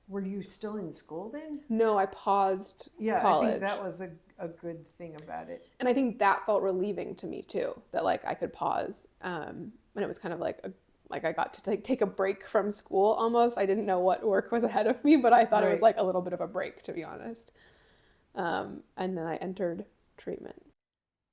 Were you still in school then? no, I paused Yeah, I think college. that was a good thing about it. And I think that felt relieving to me too, that like I could pause. And it was kind of like like I got to take a break from school almost. I didn't know what work was ahead of me, but I thought it was Right. like a little bit of a break, to be honest. And then I entered treatment.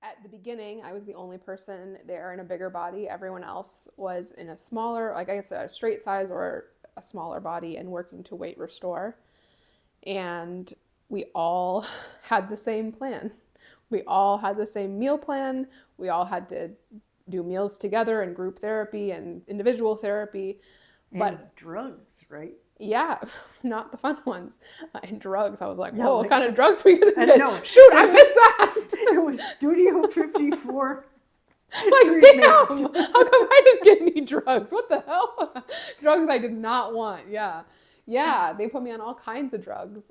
At the beginning, I was the only person there in a bigger body. Everyone else was in a smaller, like I guess a straight size or a smaller body and working to weight restore. And we all had the same plan. We all had the same meal plan. We all had to do meals together and group therapy and individual therapy. But And drugs, right? yeah, not the fun ones. And drugs. I was like, Yeah, whoa, like- what kind of drugs we gonna I get? know. Shoot, I missed that. It was Studio 54. Like, treatment. damn, how come I didn't get any drugs? What the hell? Drugs I did not want. Yeah. Yeah, they put me on all kinds of drugs.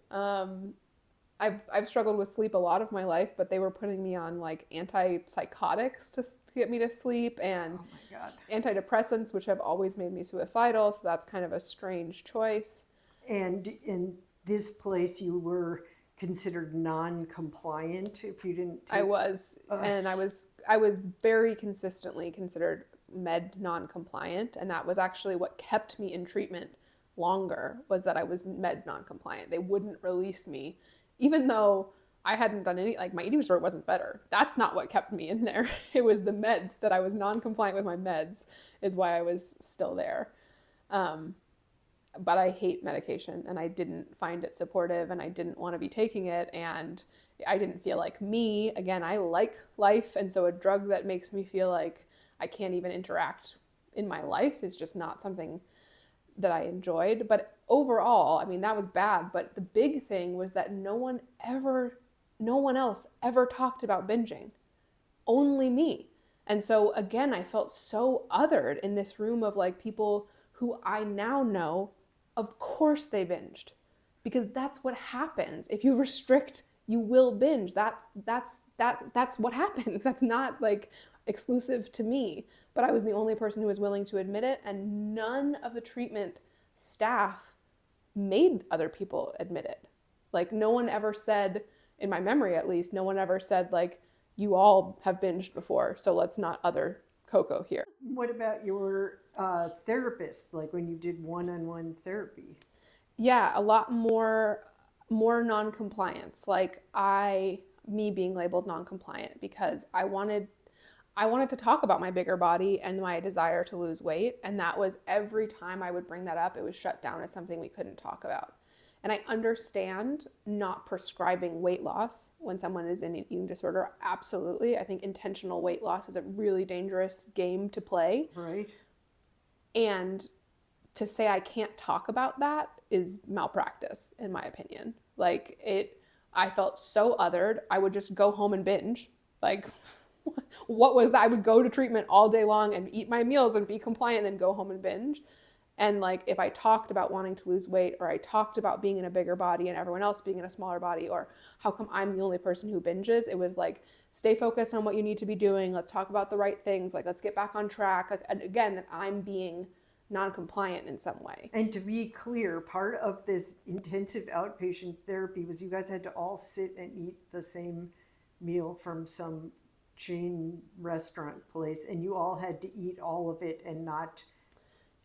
I've struggled with sleep a lot of my life, but they were putting me on like antipsychotics to get me to sleep and Oh my God. antidepressants, which have always made me suicidal. So that's kind of a strange choice. And in this place, you were considered non-compliant if you didn't take... I was, and I was very consistently considered med non-compliant, and that was actually what kept me in treatment longer, was that I was med non-compliant. They wouldn't release me, even though I hadn't done any, like my eating disorder wasn't better. That's not what kept me in there. It was the meds, that I was non-compliant with my meds is why I was still there. But I hate medication, and I didn't find it supportive, and I didn't want to be taking it, and I didn't feel like me. Again, I like life, and so a drug that makes me feel like I can't even interact in my life is just not something that I enjoyed. But overall, I mean, that was bad, but the big thing was that no one else ever talked about binging. Only me. And so again, I felt so othered in this room of like people who I now know, of course they binged, because that's what happens. If you restrict, you will binge. That's what happens. That's not like exclusive to me, but I was the only person who was willing to admit it, and none of the treatment staff made other people admit it. Like no one ever said, in my memory at least, no one ever said like, you all have binged before, so let's not other Coco here. What about your therapist, like when you did one-on-one therapy? Yeah, a lot more non-compliance. Like me being labeled non-compliant because I wanted to talk about my bigger body and my desire to lose weight, and that was every time I would bring that up, it was shut down as something we couldn't talk about. And I understand not prescribing weight loss when someone is in an eating disorder. Absolutely. I think intentional weight loss is a really dangerous game to play. Right. And to say I can't talk about that is malpractice, in my opinion. Like I felt so othered. I would just go home and binge. Like, what was that? I would go to treatment all day long and eat my meals and be compliant and then go home and binge. And like, if I talked about wanting to lose weight, or I talked about being in a bigger body and everyone else being in a smaller body, or how come I'm the only person who binges, it was like, stay focused on what you need to be doing. Let's talk about the right things. Like, let's get back on track. Like, and again, that I'm being non-compliant in some way. And to be clear, part of this intensive outpatient therapy was you guys had to all sit and eat the same meal from some chain restaurant place, and you all had to eat all of it and not...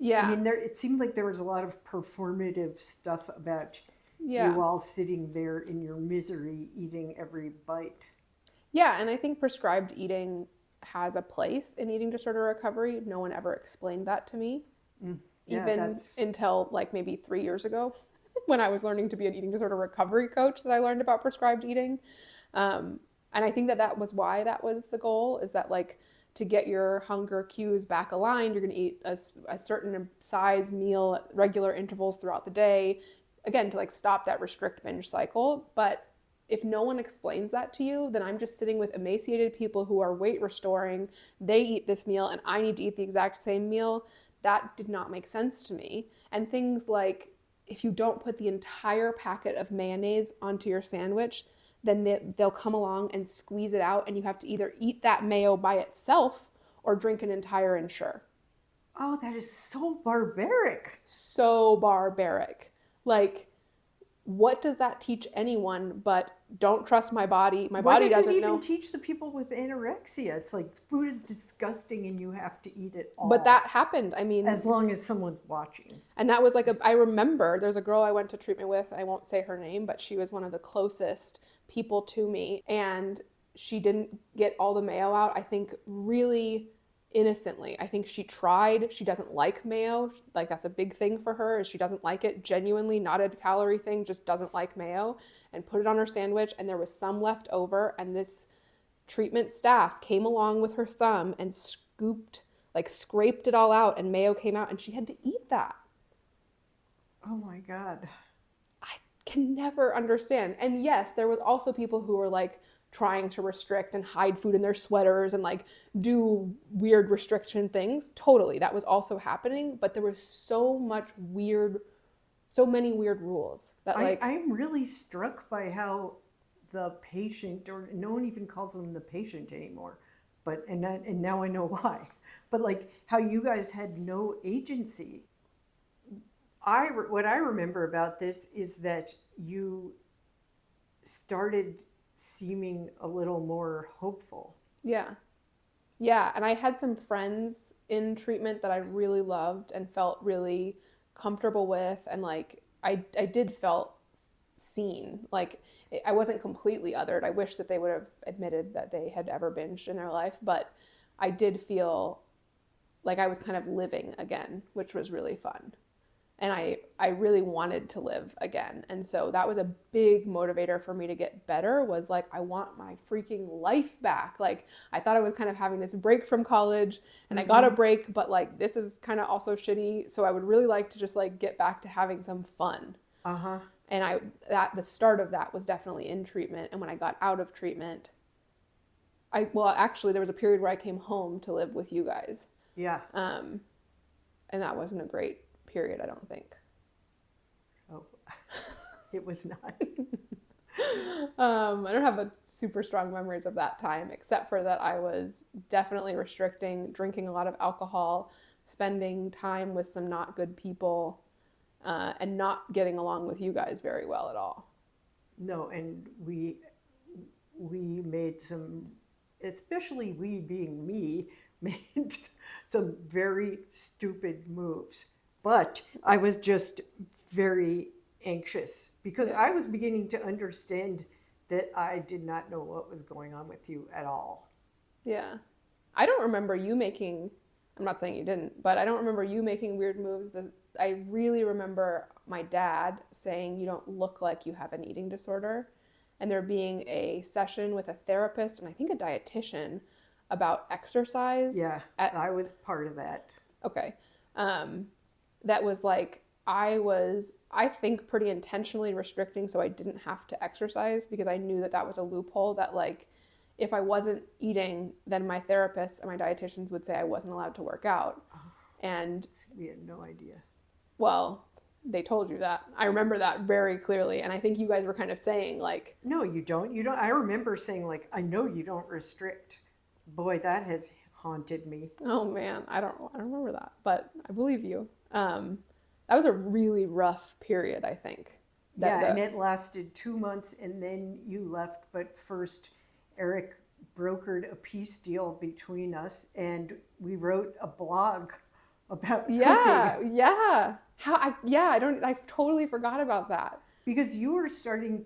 Yeah. I mean, it seemed like there was a lot of performative stuff about Yeah. you all sitting there in your misery eating every bite. Yeah, and I think prescribed eating has a place in eating disorder recovery. No one ever explained that to me, Yeah, even until like maybe 3 years ago when I was learning to be an eating disorder recovery coach, that I learned about prescribed eating. And I think that was why that was the goal, is that like, to get your hunger cues back aligned, you're going to eat a certain size meal at regular intervals throughout the day. Again, to like stop that restrict binge cycle. But if no one explains that to you, then I'm just sitting with emaciated people who are weight restoring. They eat this meal and I need to eat the exact same meal. That did not make sense to me. And things like, if you don't put the entire packet of mayonnaise onto your sandwich, then they'll come along and squeeze it out, and you have to either eat that mayo by itself or drink an entire Ensure. Oh, that is so barbaric. So barbaric. Like, what does that teach anyone but don't trust my body? My What body does it doesn't even know. teach the people with anorexia? It's like food is disgusting and you have to eat it all. But that happened. I mean, as long as someone's watching. and that was like I remember there's a girl I went to treatment with. I won't say her name, but she was one of the closest people to me. And she didn't get all the mayo out, I think, really innocently. I think she tried. She doesn't like mayo. Like, that's a big thing for her, is she doesn't like it. Genuinely, not a calorie thing, just doesn't like mayo, and put it on her sandwich. And there was some left over. And this treatment staff came along with her thumb and scraped it all out, and mayo came out, and she had to eat that. Oh my God. I can never understand. And yes, there was also people who were like trying to restrict and hide food in their sweaters and like do weird restriction things. Totally. That was also happening, but there was so many weird rules that I'm really struck by how the patient, or no one even calls them the patient anymore, but and now I know why. But like how you guys had no agency. What I remember about this is that you started seeming a little more hopeful. Yeah. Yeah, and I had some friends in treatment that I really loved and felt really comfortable with, and like I did felt seen. Like, I wasn't completely othered. I wish that they would have admitted that they had ever binged in their life, but I did feel like I was kind of living again, which was really fun. And I really wanted to live again. And so that was a big motivator for me to get better, was like, I want my freaking life back. Like, I thought I was kind of having this break from college, and I got a break, but like, this is kind of also shitty. So I would really like to just like get back to having some fun. Uh-huh. And the start of that was definitely in treatment. And when I got out of treatment, actually there was a period where I came home to live with you guys. Yeah. And that wasn't a great period, I don't think. Oh, it was not. I don't have a super strong memories of that time, except for that I was definitely restricting, drinking a lot of alcohol, spending time with some not good people, and not getting along with you guys very well at all. No, and we made some, especially we being me, made some very stupid moves. But I was just very anxious because I was beginning to understand that I did not know what was going on with you at all. Yeah. I don't remember you making, I'm not saying you didn't, but I don't remember you making weird moves. I really remember my dad saying, you don't look like you have an eating disorder. And there being a session with a therapist and I think a dietitian about exercise. Yeah, I was part of that. Okay. That was like, I think, pretty intentionally restricting so I didn't have to exercise, because I knew that that was a loophole that, like, if I wasn't eating, then my therapists and my dietitians would say I wasn't allowed to work out. And we had no idea. Well, they told you that. I remember that very clearly. And I think you guys were kind of saying, like, no, you don't. You don't. I remember saying, like, I know you don't restrict. Boy, that has haunted me. Oh man, I don't remember that, but I believe you. That was a really rough period, I think. And it lasted 2 months, and then you left. But first, Eric brokered a peace deal between us, and we wrote a blog about cooking. Yeah. I totally forgot about that. Because you were starting,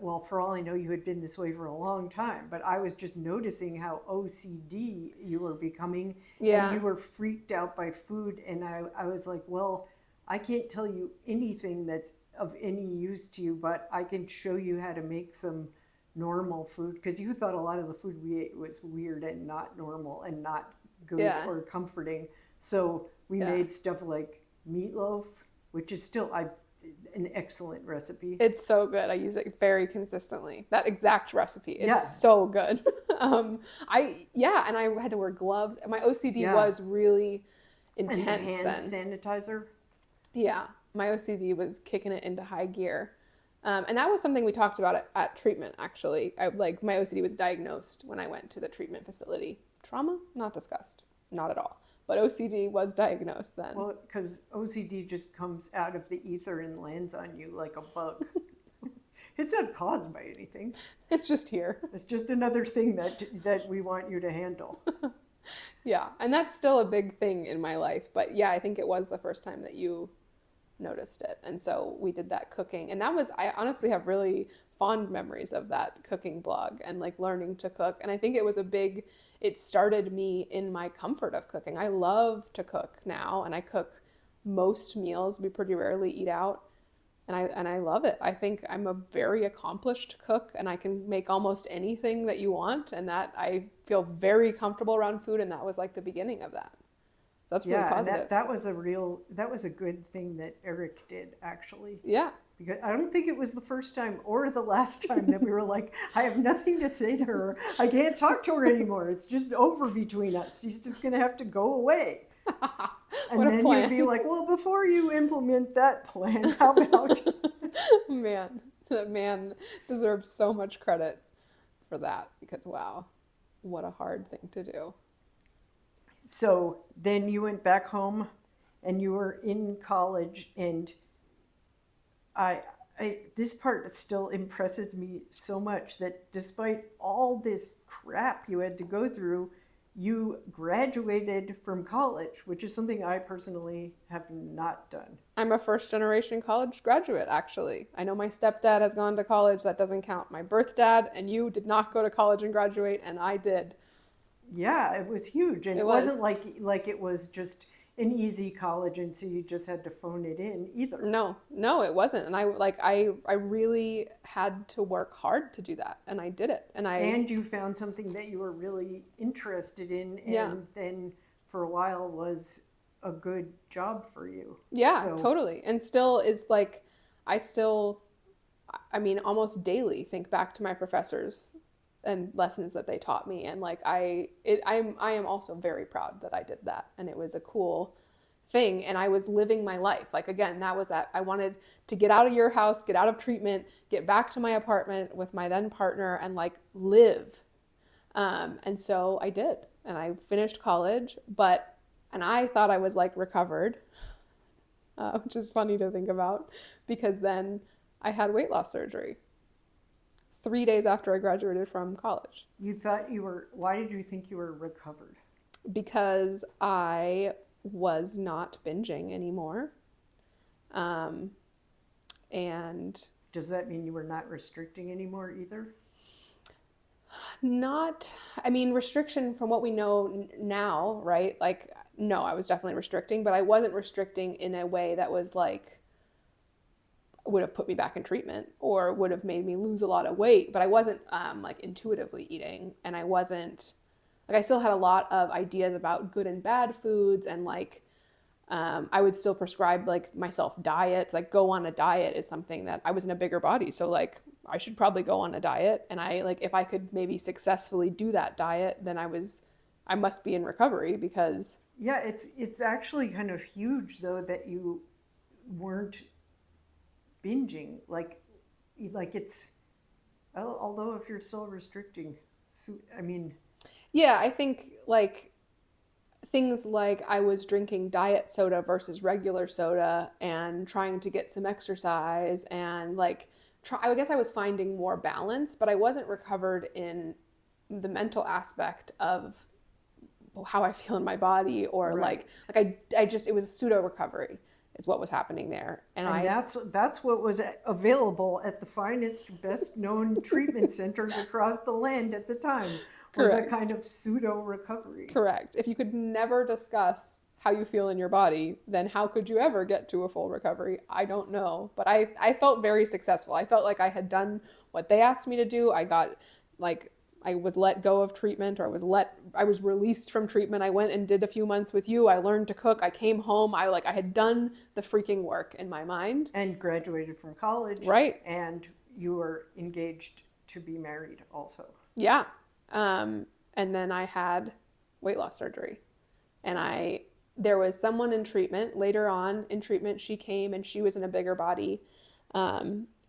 well, for all I know, you had been this way for a long time, but I was just noticing how OCD you were becoming. Yeah. And you were freaked out by food. And I was like, well, I can't tell you anything that's of any use to you, but I can show you how to make some normal food. Because you thought a lot of the food we ate was weird and not normal and not good or comforting. So we made stuff like meatloaf, which is still, an excellent recipe. It's so good. I use it very consistently. That exact recipe. It's so good. And I had to wear gloves. My OCD was really intense and hand then. Sanitizer. Yeah, my OCD was kicking it into high gear. And that was something we talked about at treatment, actually. My OCD was diagnosed when I went to the treatment facility. Trauma? Not discussed. Not at all. But OCD was diagnosed then. Well, because OCD just comes out of the ether and lands on you like a bug. It's not caused by anything. It's just here. It's just another thing that we want you to handle. Yeah. And that's still a big thing in my life. But yeah, I think it was the first time that you noticed it. And so we did that cooking. And that was, I honestly have really fond memories of that cooking blog and like learning to cook. And I think it started me in my comfort of cooking. I love to cook now, and I cook most meals. We pretty rarely eat out. And I love it. I think I'm a very accomplished cook, and I can make almost anything that you want, and that I feel very comfortable around food, and that was like the beginning of that. So that's really Yeah, and positive. that was a good thing that Eric did, actually. Yeah. Because I don't think it was the first time or the last time that we were like, I have nothing to say to her. I can't talk to her anymore. It's just over between us. She's just going to have to go away. And What a then plan. you'd be like, well, before you implement that plan, how about... Man, that man deserves so much credit for that, because wow, what a hard thing to do. So then you went back home and you were in college, and I this part still impresses me so much that despite all this crap you had to go through, you graduated from college, which is something I personally have not done. I'm a first generation college graduate, actually. I know my stepdad has gone to college. That doesn't count. My birth dad and you did not go to college and graduate, and I did. Yeah, it was huge, and It it was. wasn't like it was just an easy college, and so you just had to phone it in either. No, it wasn't. And I really had to work hard to do that, and I did it. And you found something that you were really interested in, and Yeah. then for a while was a good job for you. Yeah, So totally. And still is like, I still, I mean, almost daily think back to my professors and lessons that they taught me. And like, I am also very proud that I did that. And it was a cool thing. And I was living my life. Like, again, that was that. I wanted to get out of your house, get out of treatment, get back to my apartment with my then partner, and like live. And so I did. And I finished college, and I thought I was like recovered, which is funny to think about, because then I had weight loss surgery 3 days after I graduated from college, you thought you were, why did you think you were recovered? because I was not binging anymore. Um, and Does that mean you were not restricting anymore either? not, I mean, restriction from what we know now, right? Like, no, I was definitely restricting, but I wasn't restricting in a way that was like, would have put me back in treatment or would have made me lose a lot of weight. But I wasn't like intuitively eating, and I wasn't like, I still had a lot of ideas about good and bad foods, and like I would still prescribe like myself diets. Like, go on a diet is something that I was in a bigger body, so like I should probably go on a diet. And I like, if I could maybe successfully do that diet, then I must be in recovery, because Yeah, it's actually kind of huge though that you weren't binging. Like it's, although if you're still restricting, I mean, yeah, I think like things like I was drinking diet soda versus regular soda and trying to get some exercise, and like I guess I was finding more balance, but I wasn't recovered in the mental aspect of how I feel in my body, or right. I just, it was pseudo recovery is what was happening there. And And that's what was available at the finest, best known treatment centers across the land at the time, was a Correct. kind of pseudo recovery. Correct. If you could never discuss how you feel in your body, then how could you ever get to a full recovery? I don't know. But I felt very successful. I felt like I had done what they asked me to do. I got like, I was let go of treatment, or I was released from treatment. I went and did a few months with you. I learned to cook. I came home. I had done the freaking work in my mind. And graduated from college. Right. And you were engaged to be married also. Yeah. And then I had weight loss surgery, and there was someone in treatment later on in treatment. She came, and she was in a bigger body.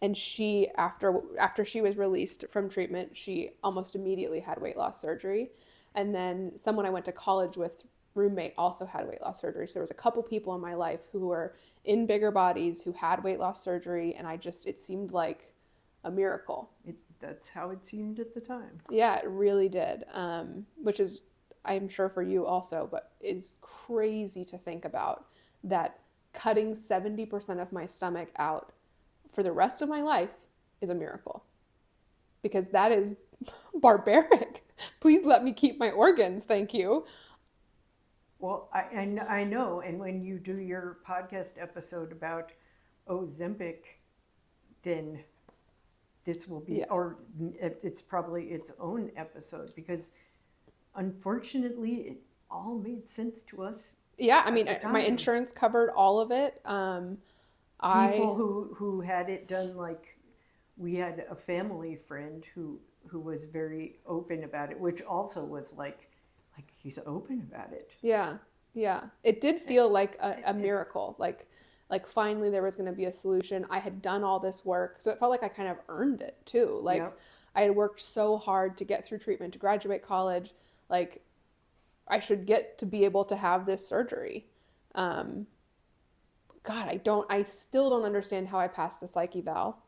And she, after she was released from treatment, she almost immediately had weight loss surgery. And then someone I went to college with, roommate, also had weight loss surgery. So there was a couple people in my life who were in bigger bodies who had weight loss surgery, and it seemed like a miracle. That's how it seemed at the time. Yeah, it really did. Which is, I'm sure for you also, but it's crazy to think about that cutting 70% of my stomach out for the rest of my life is a miracle. Because that is barbaric. Please let me keep my organs, thank you. Well, I know, and when you do your podcast episode about Ozempic, then this will be, Yeah. or it's probably its own episode, because unfortunately it all made sense to us. Yeah, I mean, At the my time. insurance covered all of it. People who had it done, like we had a family friend who was very open about it, which also was like he's open about it. Yeah, yeah. It did feel like a miracle. Like finally there was going to be a solution. I had done all this work, so it felt like I kind of earned it too. Like Yep. I had worked so hard to get through treatment, to graduate college. Like I should get to be able to have this surgery. Um, God, I still don't understand how I passed the psych eval,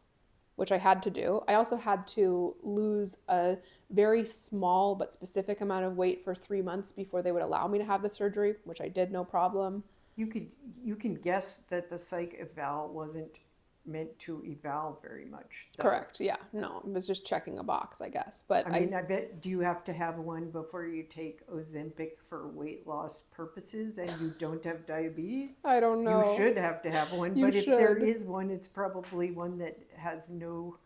which I had to do. I also had to lose a very small but specific amount of weight for 3 months before they would allow me to have the surgery, which I did no problem. You can guess that the psych eval wasn't meant to eval very much, though. Correct. Yeah. No, it was just checking a box, I guess. But I mean, I bet, do you have to have one before you take Ozempic for weight loss purposes and you don't have diabetes? I don't know. You should have to have one, You but if there should. is one, it's probably one that has no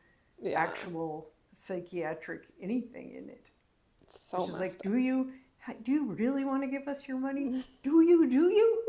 Yeah. actual psychiatric anything in it. It's so It's just messed like, up. do you really want to give us your money? Do you?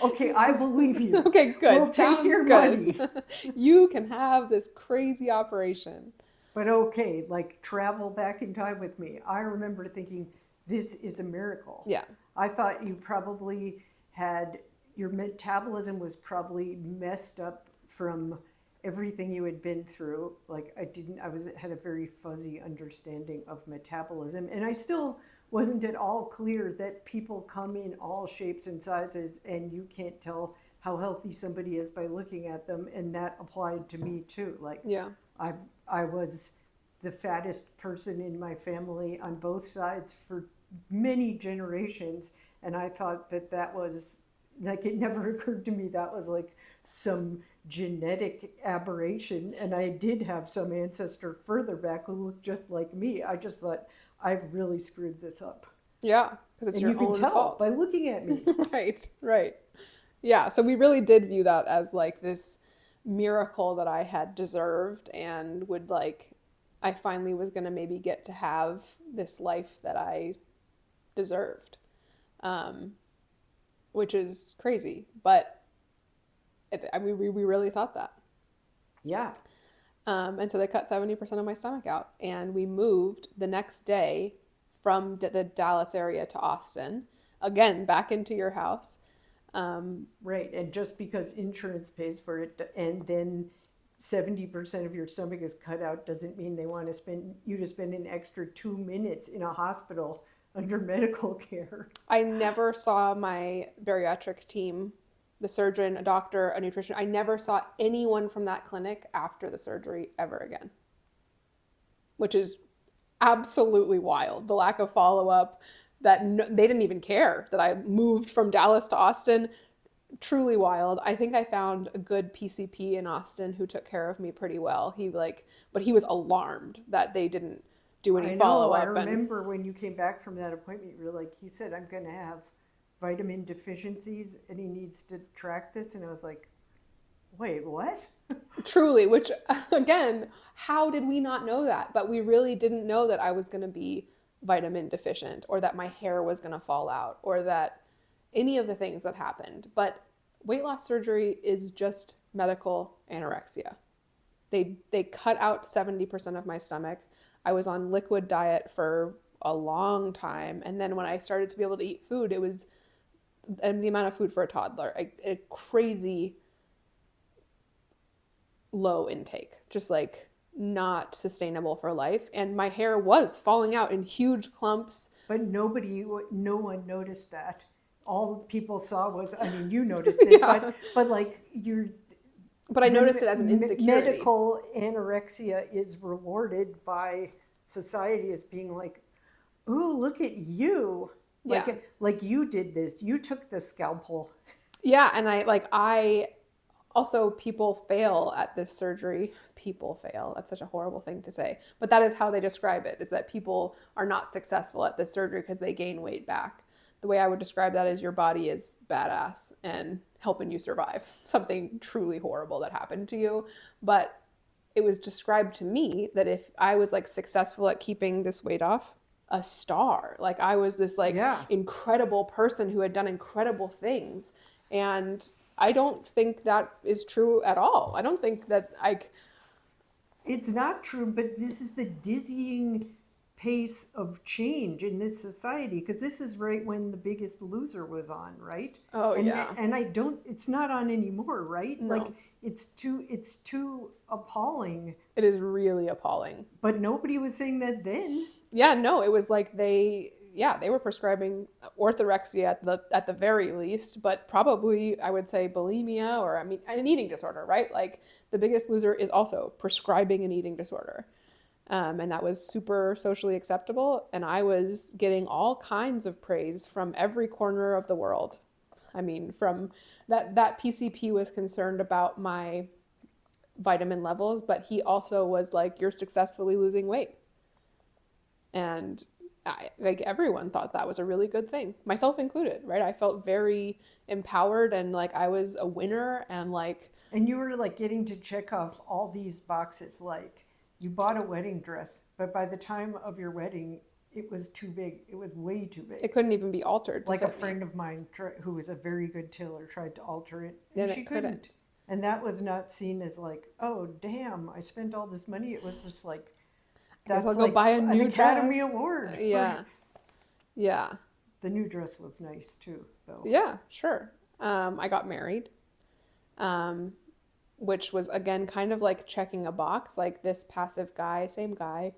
Okay, I believe you. Okay, good. We'll take Sounds your good. money. You can have this crazy operation. But okay, like travel back in time with me. I remember thinking, this is a miracle. Yeah. I thought you probably had, your metabolism was probably messed up from everything you had been through. Like had a very fuzzy understanding of metabolism. And I still wasn't at all clear that people come in all shapes and sizes and you can't tell how healthy somebody is by looking at them. And that applied to me too. Like Yeah. I was the fattest person in my family on both sides for many generations, and I thought that was like, it never occurred to me that was like some genetic aberration, and I did have some ancestor further back who looked just like me. I just thought, I've really screwed this up. Yeah. Because it's And your you can own tell fault. by looking at me. Right. Right. Yeah. So we really did view that as like this miracle that I had deserved and would like, I finally was going to maybe get to have this life that I deserved, which is crazy. But I mean, we really thought that. Yeah. And so they cut 70% of my stomach out. And we moved the next day from the Dallas area to Austin, again, back into your house. Right, and just because insurance pays for it, and then 70% of your stomach is cut out, doesn't mean they want to spend an extra 2 minutes in a hospital under medical care. I never saw my bariatric team, the surgeon, a doctor, a nutrition. I never saw anyone from that clinic after the surgery ever again, which is absolutely wild. The lack of follow-up, that they didn't even care that I moved from Dallas to Austin. Truly wild. I think I found a good PCP in Austin who took care of me pretty well. But he was alarmed that they didn't do any follow-up. I remember when you came back from that appointment, you were like, he said, I'm going to have vitamin deficiencies and he needs to track this. And I was like, wait, what? Truly, which again, how did we not know that? But we really didn't know that I was going to be vitamin deficient or that my hair was going to fall out or that any of the things that happened. But weight loss surgery is just medical anorexia. They cut out 70% of my stomach. I was on liquid diet for a long time. And then when I started to be able to eat food, it was the amount of food for a toddler, a crazy low intake, just like not sustainable for life. And my hair was falling out in huge clumps. But no one noticed that. All people saw was, I mean, you noticed it, Yeah. but like But I noticed it as an insecurity. Medical anorexia is rewarded by society as being like, "Ooh, look at you! Yeah. Like you did this. You took the scalpel." Yeah, and I also, people fail at this surgery. People fail. That's such a horrible thing to say. But that is how they describe it, is that people are not successful at this surgery because they gain weight back. The way I would describe that is your body is badass and helping you survive something truly horrible that happened to you. But it was described to me that if I was like successful at keeping this weight off, a star. Like I was this like Yeah. incredible person who had done incredible things. And I don't think that is true at all. I don't think that It's not true, but this is the dizzying pace of change in this society, because this is right when The Biggest Loser was on, right? oh and yeah. and I don't, it's not on anymore, right? No. Like it's too appalling, It is really appalling. but nobody was saying that then. Yeah, no, it was like they were prescribing orthorexia at the very least, but probably I would say bulimia, or I mean an eating disorder, right? Like The Biggest Loser is also prescribing an eating disorder. And that was super socially acceptable, and I was getting all kinds of praise from every corner of the world. I mean, from that PCP was concerned about my vitamin levels, but he also was like, "You're successfully losing weight." And like everyone thought that was a really good thing, myself included, right? I felt very empowered and like I was a winner, and like And you were like getting to check off all these boxes. Like you bought a wedding dress, but by the time of your wedding, it was too big. It was way too big. it couldn't even be altered to Like a fit me. friend of mine who was a very good tailor tried to alter it, Then and it she couldn't. couldn't. And that was not seen as like, oh damn, I spent all this money. It was just like, I guess that's I'll go like buy a an new Academy dress. Award. Yeah. Yeah. The new dress was nice too, though. Yeah, sure. I got married, um, which was again kind of like checking a box. Like this passive guy, same guy,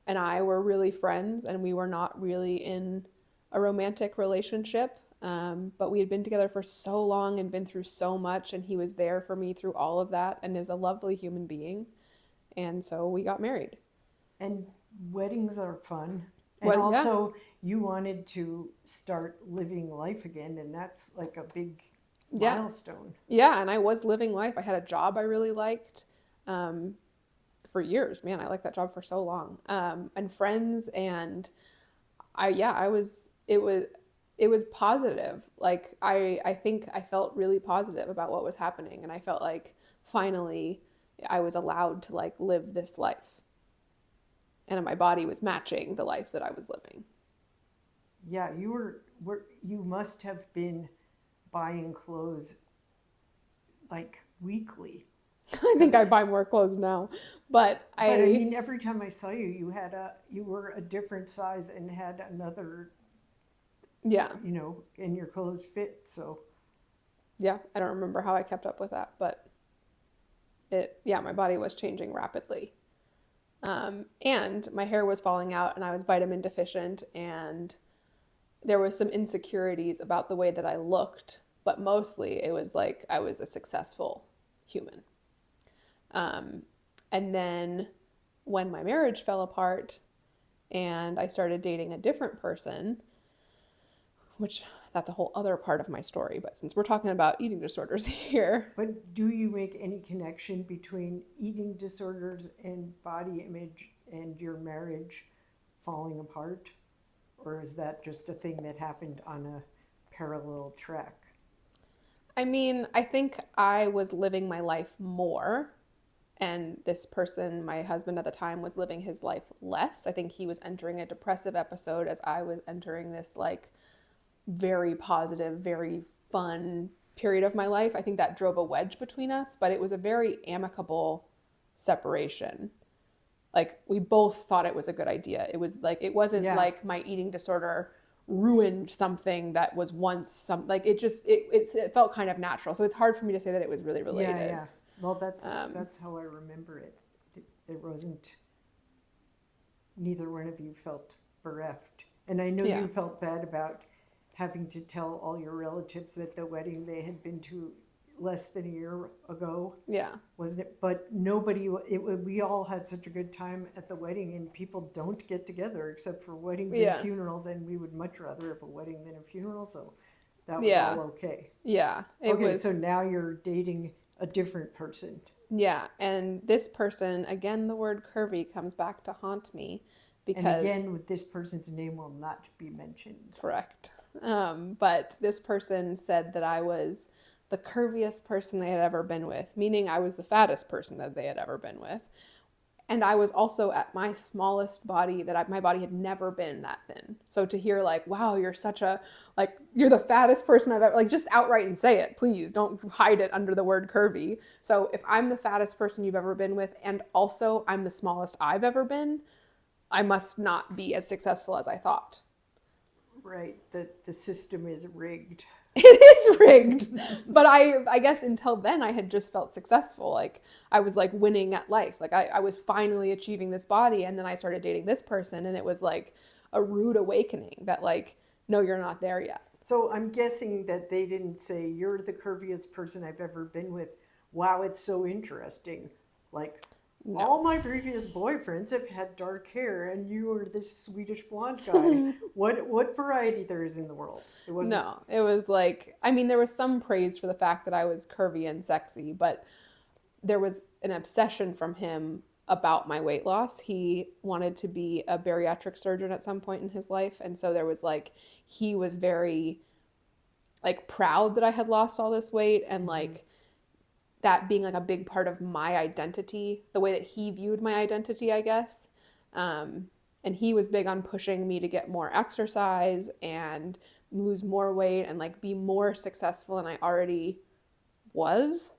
and I were really friends, and we were not really in a romantic relationship. But we had been together for so long and been through so much, and he was there for me through all of that and is a lovely human being. And so we got married. And weddings are fun. And Well, yeah, also, you wanted to start living life again, and that's like a big yeah, milestone. yeah. And I was living life. I had a job I really liked. Um, for years, man, I liked that job for so long. And friends, and I was, it was positive. Like I think I felt really positive about what was happening, and I felt like finally I was allowed to like live this life, and my body was matching the life that I was living. Yeah, you must have been buying clothes like weekly. I think I buy more clothes now, but But I mean, every time I saw you, you were a different size and had another, yeah, and your clothes fit. So yeah, I don't remember how I kept up with that, but yeah, my body was changing rapidly. And my hair was falling out, and I was vitamin deficient, and there was some insecurities about the way that I looked, but mostly it was like I was a successful human. Um, and then when my marriage fell apart and I started dating a different person, which that's a whole other part of my story, but since we're talking about eating disorders here, but do you make any connection between eating disorders and body image and your marriage falling apart? Or is that just a thing that happened on a parallel track? I mean, I think I was living my life more, and this person, my husband at the time, was living his life less. I think he was entering a depressive episode as I was entering this like very positive, very fun period of my life. I think that drove a wedge between us, but it was a very amicable separation. Like we both thought it was a good idea. It was like it wasn't Yeah, like my eating disorder ruined something that was once some like it felt kind of natural. So it's hard for me to say that it was really yeah, related. yeah. Well, that's Um, that's how I remember it. There wasn't, neither one of you felt bereft. And I know yeah. you felt bad about having to tell all your relatives at the wedding they had been to less than a year ago, Yeah. wasn't it? But nobody, we all had such a good time at the wedding, and people don't get together except for weddings and Yeah. funerals, and we would much rather have a wedding than a funeral, so that was all Yeah. okay. Yeah. It Okay, was, so now you're dating a different person. yeah. And this person, again, the word curvy comes back to haunt me And because, again, with this person's name will not be mentioned. correct. But this person said that I was the curviest person they had ever been with, meaning I was the fattest person that they had ever been with. And I was also at my smallest body my body had never been that thin. So to hear like, wow, you're such a, like, you're the fattest person I've ever, like, just outright and say it, please. Don't hide it under the word curvy. So if I'm the fattest person you've ever been with, and also I'm the smallest I've ever been, I must not be as successful as I thought. Right, the system is rigged. It is rigged. But I guess until then I had just felt successful. Like I was like winning at life. Like I was finally achieving this body. And then I started dating this person and it was like a rude awakening that like, no, you're not there yet. So I'm guessing that they didn't say, you're the curviest person I've ever been with. Wow, it's so interesting. Like, No. all my previous boyfriends have had dark hair, and you are this Swedish blonde guy. What variety there is in the world? It wasn't. No. It was like, I mean, there was some praise for the fact that I was curvy and sexy, but there was an obsession from him about my weight loss. He wanted to be a bariatric surgeon at some point in his life. And so there was like, he was very like proud that I had lost all this weight and like that being like a big part of my identity, the way that he viewed my identity, I guess. And he was big on pushing me to get more exercise and lose more weight and like be more successful than I already was.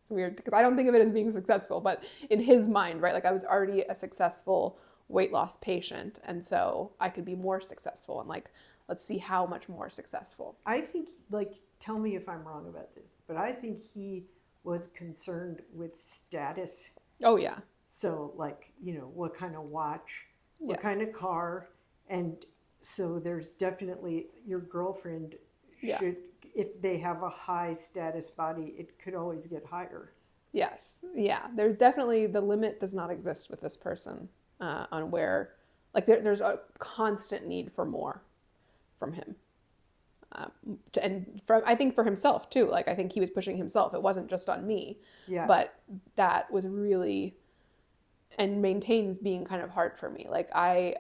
It's weird because I don't think of it as being successful, but in his mind, right? Like I was already a successful weight loss patient. And so I could be more successful and like, let's see how much more successful. I think, like, tell me if I'm wrong about this, but I think he was concerned with status. Oh, yeah. So, like, what kind of watch, what Yeah. kind of car. And so there's definitely your girlfriend Yeah. should, if they have a high status body, it could always get higher. Yes. Yeah. There's definitely the limit does not exist with this person on where, like, there's a constant need for more from him. And from I think for himself too. Like I think he was pushing himself. It wasn't just on me. Yeah. But that was really and maintains being kind of hard for me. Like I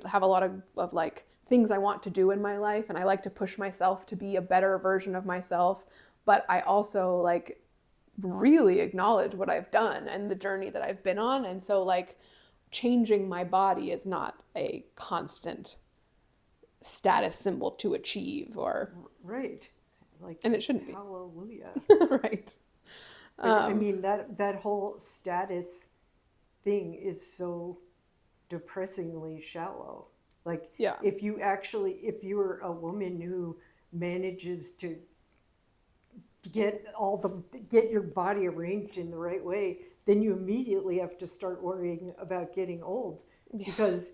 have a lot of like things I want to do in my life and I like to push myself to be a better version of myself, but I also like really acknowledge what I've done and the journey that I've been on. And so like changing my body is not a constant status symbol to achieve or Right. Like, and it shouldn't be. hallelujah. Right. But I mean, that whole status thing is so depressingly shallow. Like, Yeah. if you're a woman who manages to get your body arranged in the right way, then you immediately have to start worrying about getting old, because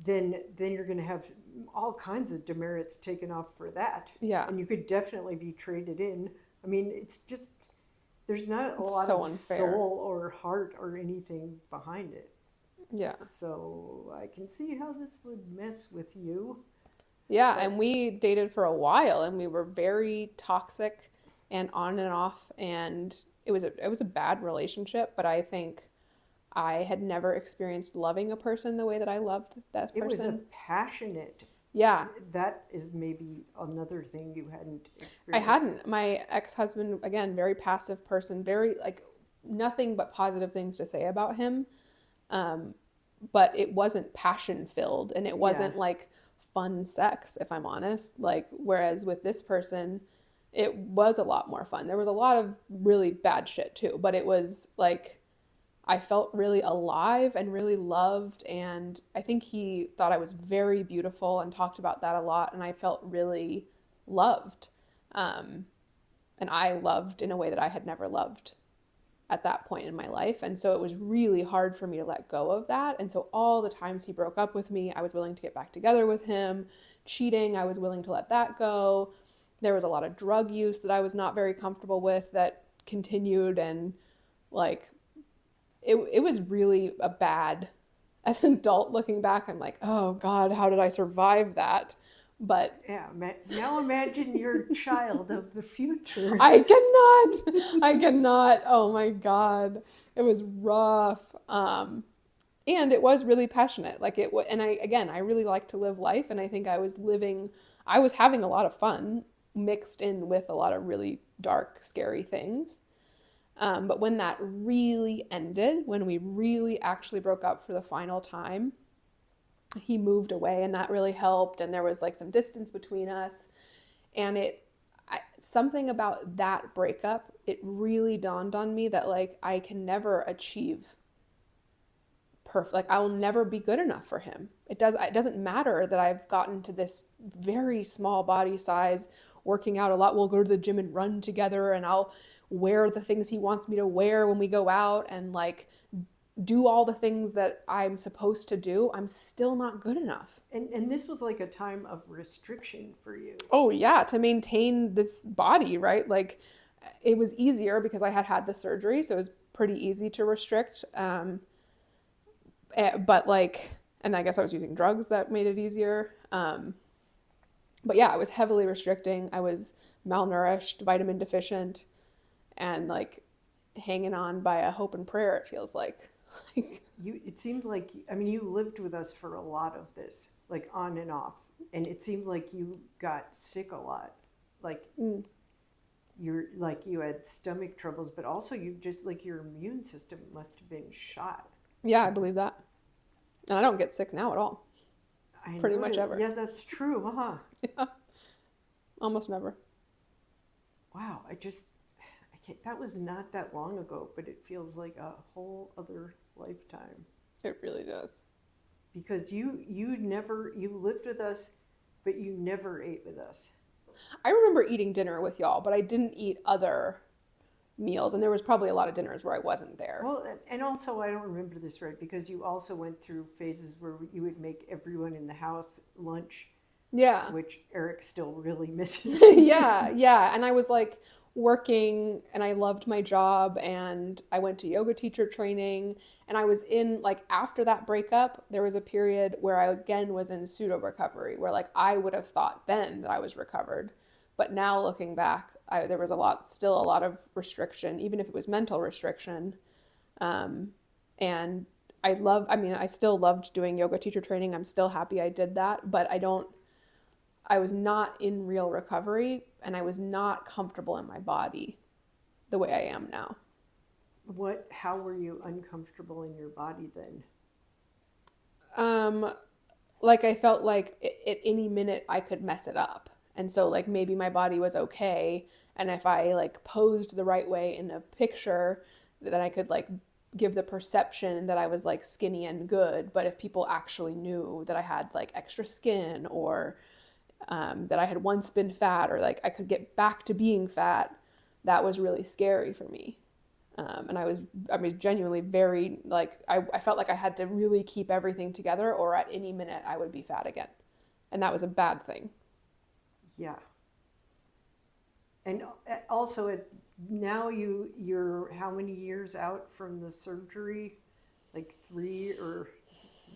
then you're going to have all kinds of demerits taken off for that. Yeah. And you could definitely be traded in. I mean, it's just, there's not a lot so of unfair. soul or heart or anything behind it. Yeah. So I can see how this would mess with you. Yeah, and we dated for a while and we were very toxic and on and off and it was a bad relationship, but I think I had never experienced loving a person the way that I loved that It was a person. passionate, Yeah, that is maybe another thing you hadn't I experienced. hadn't. My ex-husband, again, very passive person, very like nothing but positive things to say about him. Um, but it wasn't passion filled and it Yeah. wasn't like fun sex, if I'm honest. Like, whereas with this person, it was a lot more fun. There was a lot of really bad shit too, but it was like I felt really alive and really loved. And I think he thought I was very beautiful and talked about that a lot. And I felt really loved. Um, and I loved in a way that I had never loved at that point in my life. And so it was really hard for me to let go of that. And so all the times he broke up with me, I was willing to get back together with him. Cheating, I was willing to let that go. There was a lot of drug use that I was not very comfortable with that continued, and like it was really a bad, as an adult looking back, I'm like, oh God, how did I survive that? But Yeah, now imagine your child of the future. I cannot. Oh my God. It was rough. And it was really passionate. Like and I really like to live life. And I think I was having a lot of fun mixed in with a lot of really dark, scary things. But when that really ended, when we really actually broke up for the final time, he moved away and that really helped. And there was like some distance between us. And something about that breakup, it really dawned on me that like I can never achieve perfect. Like I will never be good enough for him. It doesn't matter that I've gotten to this very small body size, working out a lot. We'll go to the gym and run together, and I'll wear the things he wants me to wear when we go out, and like do all the things that I'm supposed to do. I'm still not good enough. And this was like a time of restriction for you. Oh yeah, to maintain this body, right? Like it was easier because I had had the surgery, so it was pretty easy to restrict. But like, and I guess I was using drugs that made it easier. But yeah, I was heavily restricting. I was malnourished, vitamin deficient, and like hanging on by a hope and prayer, it feels like. It seemed like, I mean, you lived with us for a lot of this, like on and off. And it seemed like you got sick a lot. Like you had stomach troubles, but also you just like your immune system must have been shot. Yeah, I believe that. And I don't get sick now at all. Pretty much ever. Yeah, that's true, huh? Yeah. Almost never. Wow, I can't, that was not that long ago, but it feels like a whole other lifetime. It really does. Because you lived with us, but you never ate with us. I remember eating dinner with y'all, but I didn't eat other meals, and there was probably a lot of dinners where I wasn't there. Well, and also I don't remember this right, because you also went through phases where you would make everyone in the house lunch. Yeah. Which Eric still really misses. Yeah. And I was like working, and I loved my job, and I went to yoga teacher training, and I was in like, after that breakup, there was a period where I again was in pseudo recovery, where like I would have thought then that I was recovered. But now looking back, there was still a lot of restriction, even if it was mental restriction. And I still loved doing yoga teacher training. I'm still happy I did that, but I was not in real recovery, and I was not comfortable in my body the way I am now. How were you uncomfortable in your body then? Like I felt like at any minute I could mess it up. And so like maybe my body was okay, and if I like posed the right way in a picture, then I could like give the perception that I was like skinny and good. But if people actually knew that I had like extra skin, or that I had once been fat, or like I could get back to being fat, that was really scary for me. And I was genuinely very like, I felt like I had to really keep everything together, or at any minute I would be fat again. And that was a bad thing. Yeah. And also now you're how many years out from the surgery? Like 3 or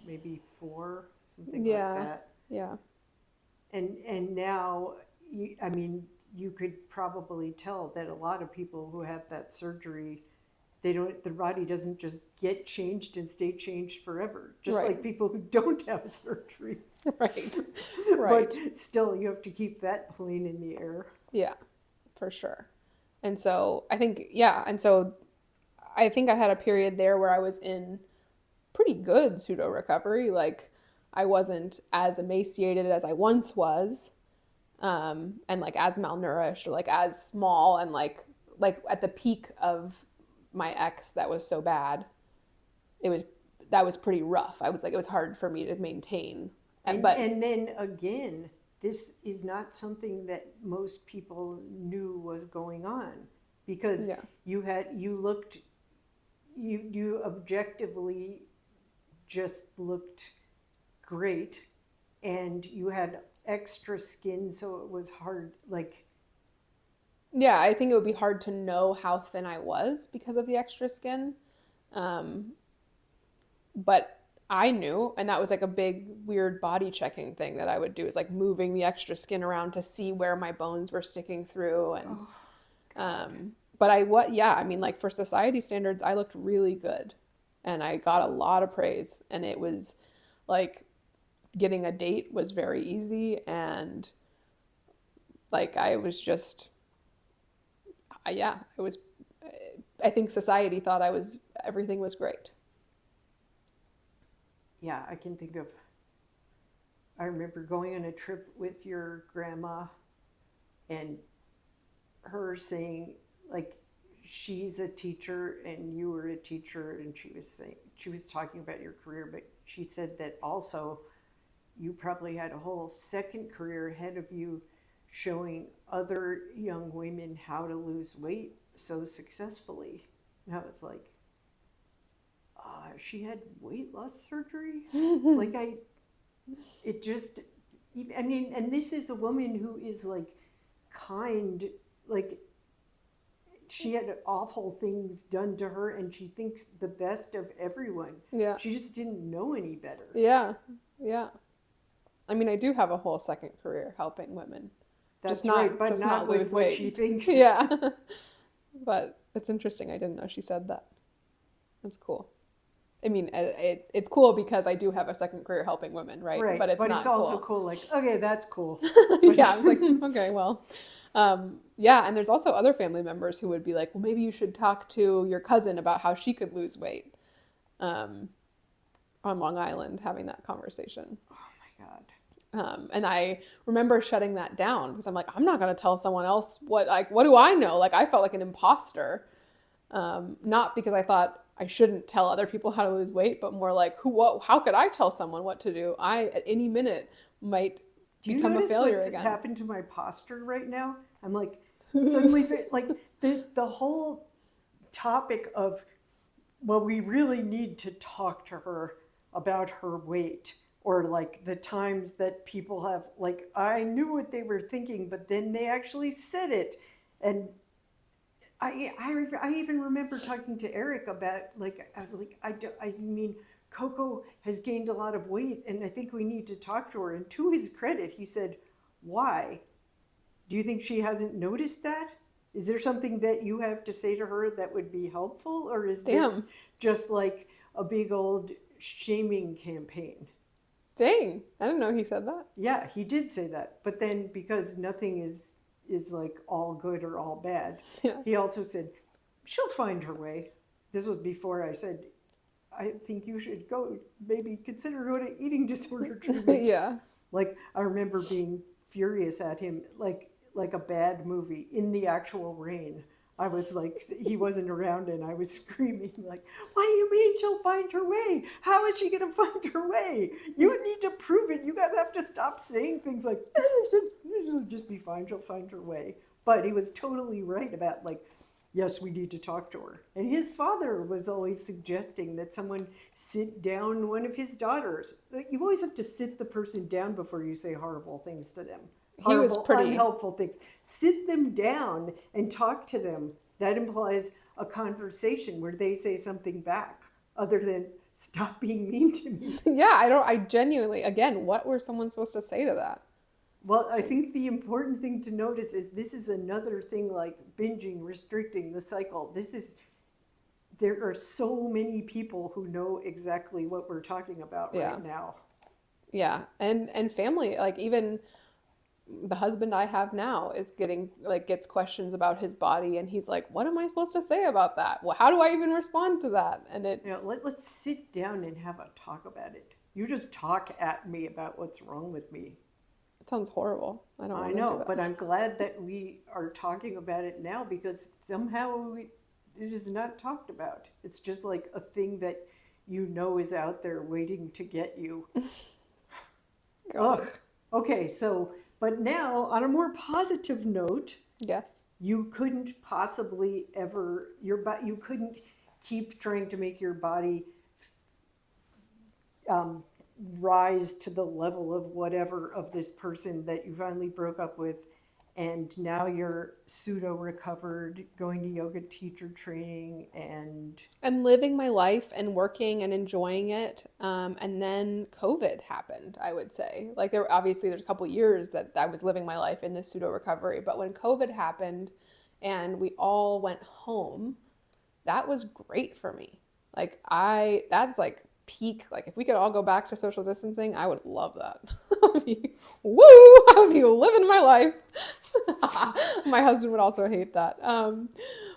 maybe 4, something like that. Yeah. And now, you could probably tell that a lot of people who have that surgery, their body doesn't just get changed and stay changed forever. Just Right. like people who don't have surgery. Right. But still, you have to keep that plane in the air. Yeah, for sure. And so I think I had a period there where I was in pretty good pseudo recovery. Like I wasn't as emaciated as I once was, and like as malnourished, or like as small, and like at the peak of my ex that was so bad, that was pretty rough. I was like, it was hard for me to maintain. And then again, this is not something that most people knew was going on, because you objectively just looked great, and you had extra skin, so it was hard. Like Yeah, I think it would be hard to know how thin I was because of the extra skin. Um, but I knew, and that was like a big weird body checking thing that I would do is like moving the extra skin around to see where my bones were sticking through. And Oh, God. but yeah, I mean, like for society standards, I looked really good, and I got a lot of praise, and it was like getting a date was very easy, and like I was just, yeah, it was. I think society thought I was everything was great. Yeah, I can think of, I remember going on a trip with your grandma and her saying, like, she's a teacher and you were a teacher, and she was saying, she was talking about your career, but she said that also you probably had a whole second career ahead of you showing other young women how to lose weight so successfully. And I was like, she had weight loss surgery? Like, it just, I mean, and this is a woman who is like kind, like, she had awful things done to her and she thinks the best of everyone. Yeah, She just didn't know any better. yeah, yeah. I mean, I do have a whole second career helping women, That's right, but just not not with lose what she weight. thinks. Yeah, but it's interesting. I didn't know she said that. That's cool. I mean, it's cool because I do have a second career helping women, right? But Right, it's but it's not also cool. cool, like, okay, that's cool. But Yeah, I was like, okay, well, yeah. And there's also other family members who would be like, well, maybe you should talk to your cousin about how she could lose weight, um, on Long Island, having that conversation. oh my God. And I remember shutting that down because I'm like, I'm not going to tell someone else what do I know? Like, I felt like an imposter. Not because I thought I shouldn't tell other people how to lose weight, but more like, how could I tell someone what to do? I, at any minute, might Do you become a notice failure what's again. happened to my posture right now? I'm like, suddenly, like, the whole topic of, well, we really need to talk to her about her weight, or like the times that people have, like, I knew what they were thinking, but then they actually said it. And I even remember talking to Eric about, like, I was like, I mean, Coco has gained a lot of weight and I think we need to talk to her. And to his credit, he said, why? Do you think she hasn't noticed that? Is there something that you have to say to her that would be helpful? Or is this Damn. just like a big old shaming campaign? Dang. I didn't know he said that. Yeah, he did say that. But then because nothing is like all good or all bad, Yeah. he also said, she'll find her way. This was before I said, I think you should go maybe consider going to eating disorder treatment. Yeah. Like, I remember being furious at him, like a bad movie in the actual rain. I was like, he wasn't around and I was screaming like, what do you mean she'll find her way? How is she going to find her way? You need to prove it. You guys have to stop saying things like, she'll just be fine. She'll find her way. But he was totally right about, like, yes, we need to talk to her. And his father was always suggesting that someone sit down one of his daughters. You always have to sit the person down before you say horrible things to them. He was Horrible, pretty. unhelpful things. Sit them down and talk to them. That implies a conversation where they say something back other than stop being mean to me. Yeah, I genuinely, again, what were someone supposed to say to that? Well, I think the important thing to notice is this is another thing like binging, restricting the cycle. There are so many people who know exactly what we're talking about Yeah. right now. Yeah. And family, like even the husband I have now is gets questions about his body and he's like, what am I supposed to say about that? Well, how do I even respond to that? And Let's sit down and have a talk about it. You just talk at me about what's wrong with me. it sounds horrible. I don't I want to do know, that. but I'm glad that we are talking about it now because somehow it is not talked about. It's just like a thing that you know is out there waiting to get you. God. Ugh. Okay, so, but now on a more positive note, Yes. you couldn't possibly ever, you couldn't keep trying to make your body rise to the level of whatever of this person that you finally broke up with and now you're pseudo recovered, going to yoga teacher training, And living my life and working and enjoying it. And then COVID happened, I would say. Like there's a couple years that I was living my life in this pseudo recovery, but when COVID happened and we all went home, that was great for me. That's like peak. Like if we could all go back to social distancing, I would love that. I would be, woo! I would be living my life. My husband would also hate that.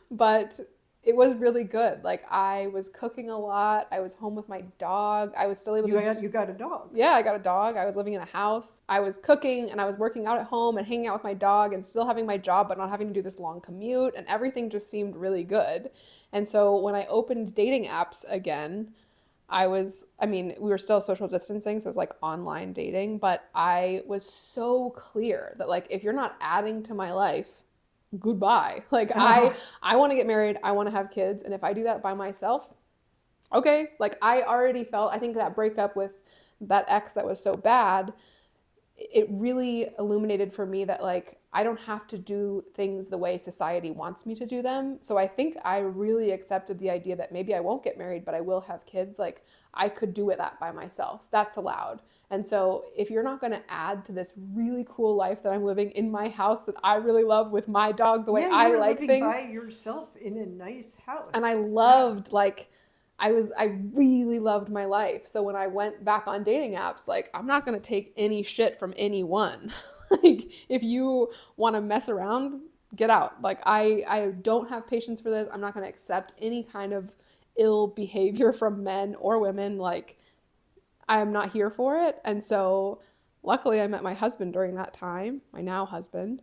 But it was really good. Like I was cooking a lot. I was home with my dog. I was still able you got a dog. yeah, I got a dog. I was living in a house. I was cooking and I was working out at home and hanging out with my dog and still having my job, but not having to do this long commute. And everything just seemed really good. And so when I opened dating apps again, we were still social distancing, so it was like online dating, but I was so clear that like, if you're not adding to my life, goodbye. Like I want to get married. I want to have kids. And if I do that by myself, okay. Like I already felt, I think that breakup with that ex that was so bad, it really illuminated for me that like I don't have to do things the way society wants me to do them. So I think I really accepted the idea that maybe I won't get married, but I will have kids. Like I could do that by myself. That's allowed. And so if you're not going to add to this really cool life that I'm living in my house that I really love with my dog the way Yeah, I you're like living things, by yourself in a nice house. and I Yeah. loved like I really loved my life. So when I went back on dating apps, like I'm not going to take any shit from anyone. Like if you want to mess around, get out. Like I don't have patience for this. I'm not going to accept any kind of ill behavior from men or women. Like I'm not here for it. And so luckily I met my husband during that time, my now husband.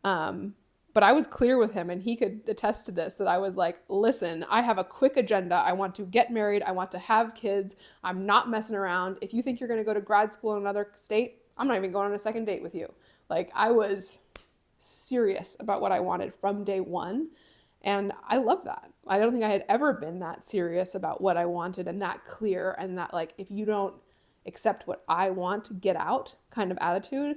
Um, but I was clear with him and he could attest to this that I was like, listen, I have a quick agenda. I want to get married. I want to have kids. I'm not messing around. If you think you're going to go to grad school in another state, I'm not even going on a second date with you. Like I was serious about what I wanted from day one. And I love that. I don't think I had ever been that serious about what I wanted and that clear and that like, if you don't accept what I want, get out kind of attitude.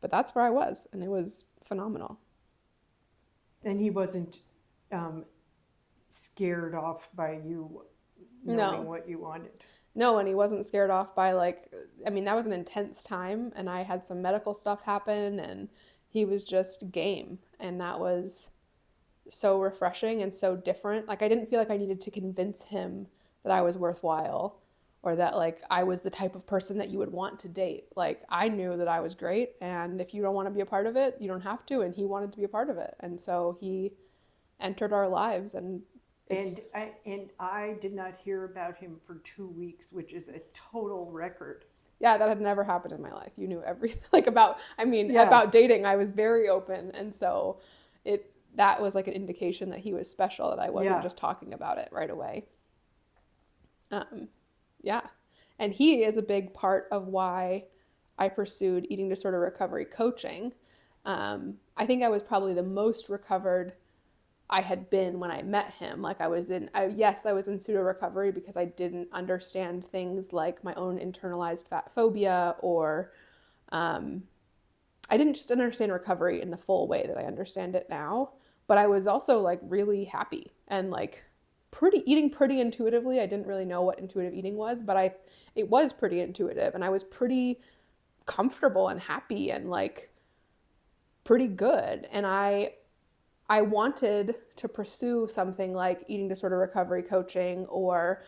But that's where I was, and it was phenomenal. And he wasn't um, scared off by you knowing No, what you wanted. no, and he wasn't scared off by like, that was an intense time, and I had some medical stuff happen, and he was just game, and that was so refreshing and so different. Like, I didn't feel like I needed to convince him that I was worthwhile or that like I was the type of person that you would want to date. Like, I knew that I was great, and if you don't want to be a part of it, you don't have to, and he wanted to be a part of it. And so he entered our lives, and it's And I did not hear about him for 2 weeks, which is a total record. yeah, that had never happened in my life. You knew everything like about Yeah. about dating. I was very open, and so it that was like an indication that he was special, that I wasn't Yeah. just talking about it right away. Um, yeah. And he is a big part of why I pursued eating disorder recovery coaching. I think I was probably the most recovered I had been when I met him. Like yes, I was in pseudo recovery because I didn't understand things like my own internalized fat phobia, or um, I didn't just understand recovery in the full way that I understand it now. But I was also like really happy and like eating pretty intuitively. I didn't really know what intuitive eating was, but it was pretty intuitive, and I was pretty comfortable and happy and like pretty good. And I wanted to pursue something like eating disorder recovery coaching or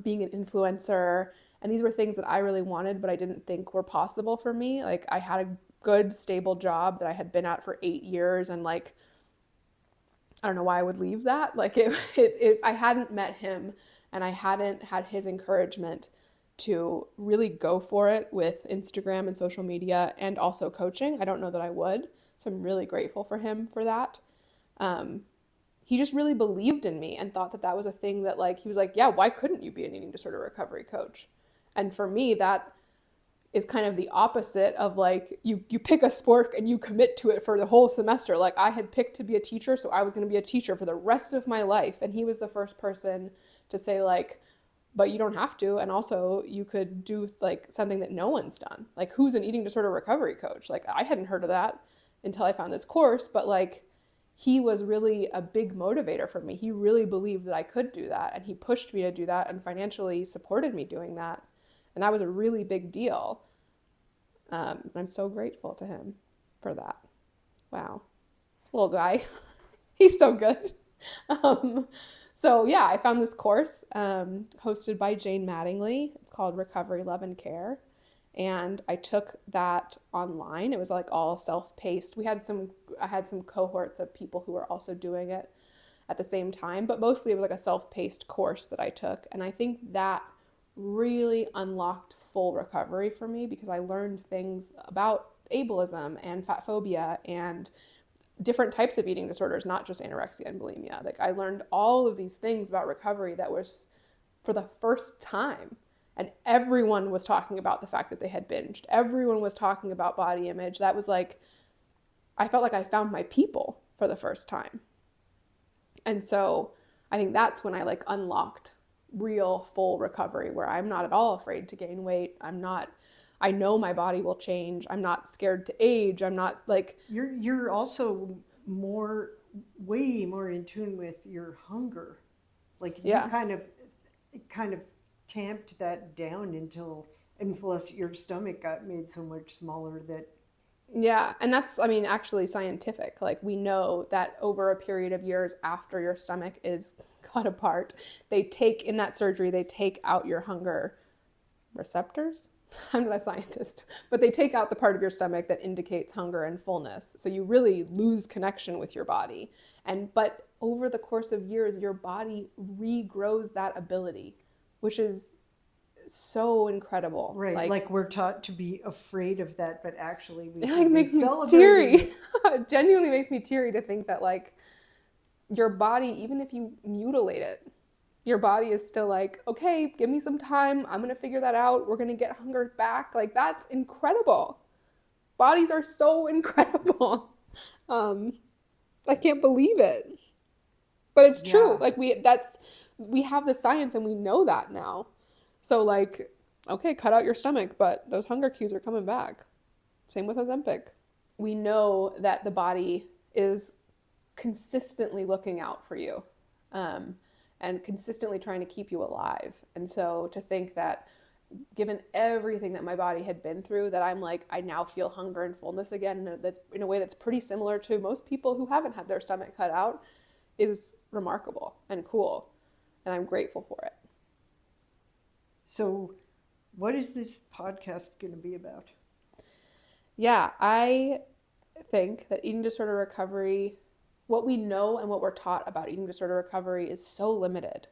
being an influencer. And these were things that I really wanted, but I didn't think were possible for me. Like I had a good, stable job that I had been at for 8 years, and like I don't know why I would leave that. Like I hadn't met him and I hadn't had his encouragement to really go for it with Instagram and social media and also coaching, I don't know that I would. So I'm really grateful for him for that. Um, he just really believed in me and thought that that was a thing that like, he was like, yeah, why couldn't you be an eating disorder recovery coach? And for me, that is kind of the opposite of like you pick a sport and you commit to it for the whole semester. Like I had picked to be a teacher, so I was going to be a teacher for the rest of my life. And he was the first person to say like, but you don't have to. And also you could do like something that no one's done. Like who's an eating disorder recovery coach? Like I hadn't heard of that. until I found this course, but like he was really a big motivator for me. He really believed that I could do that, and he pushed me to do that and financially supported me doing that. And that was a really big deal. I'm so grateful to him for that. Wow. Little guy. He's so good. Um, so yeah, I found this course hosted by Jane Mattingly. It's called Recovery, Love, and Care. And I took that online. It was like all self-paced. I had some cohorts of people who were also doing it at the same time, but mostly it was like a self-paced course that I took. And I think that really unlocked full recovery for me because I learned things about ableism and fat phobia and different types of eating disorders, not just anorexia and bulimia. Like I learned all of these things about recovery that was for the first time. And everyone was talking about the fact that they had binged. Everyone was talking about body image. That was like, I felt like I found my people for the first time. And so I think that's when I like unlocked real full recovery where I'm not at all afraid to gain weight. I know my body will change. I'm not scared to age. I'm not like. You're also way more in tune with your hunger. Like you kind of tamped that down until, and plus your stomach got made so much smaller that. Yeah, and that's, I mean, actually scientific. Like we know that over a period of years after your stomach is cut apart, in that surgery, they take out your hunger receptors. I'm not a scientist, but they take out the part of your stomach that indicates hunger and fullness. So you really lose connection with your body. But over the course of years, your body regrows that ability, which is so incredible. Right, like we're taught to be afraid of that, but actually we it like makes me teary. It genuinely makes me teary to think that like your body, even if you mutilate it, your body is still like, okay, give me some time. I'm going to figure that out. We're going to get hunger back. Like that's incredible. Bodies are so incredible. I can't believe it. But it's true. Like we have the science and we know that now. So like, okay, cut out your stomach, but those hunger cues are coming back. Same with Ozempic. We know that the body is consistently looking out for you and consistently trying to keep you alive. And so to think that given everything that my body had been through, that I'm like, I now feel hunger and fullness again, and that's in a way that's pretty similar to most people who haven't had their stomach cut out, is remarkable and cool. And I'm grateful for it. So what is this podcast going to be about? Yeah, I think that eating disorder recovery, what we know and what we're taught about eating disorder recovery is so limited.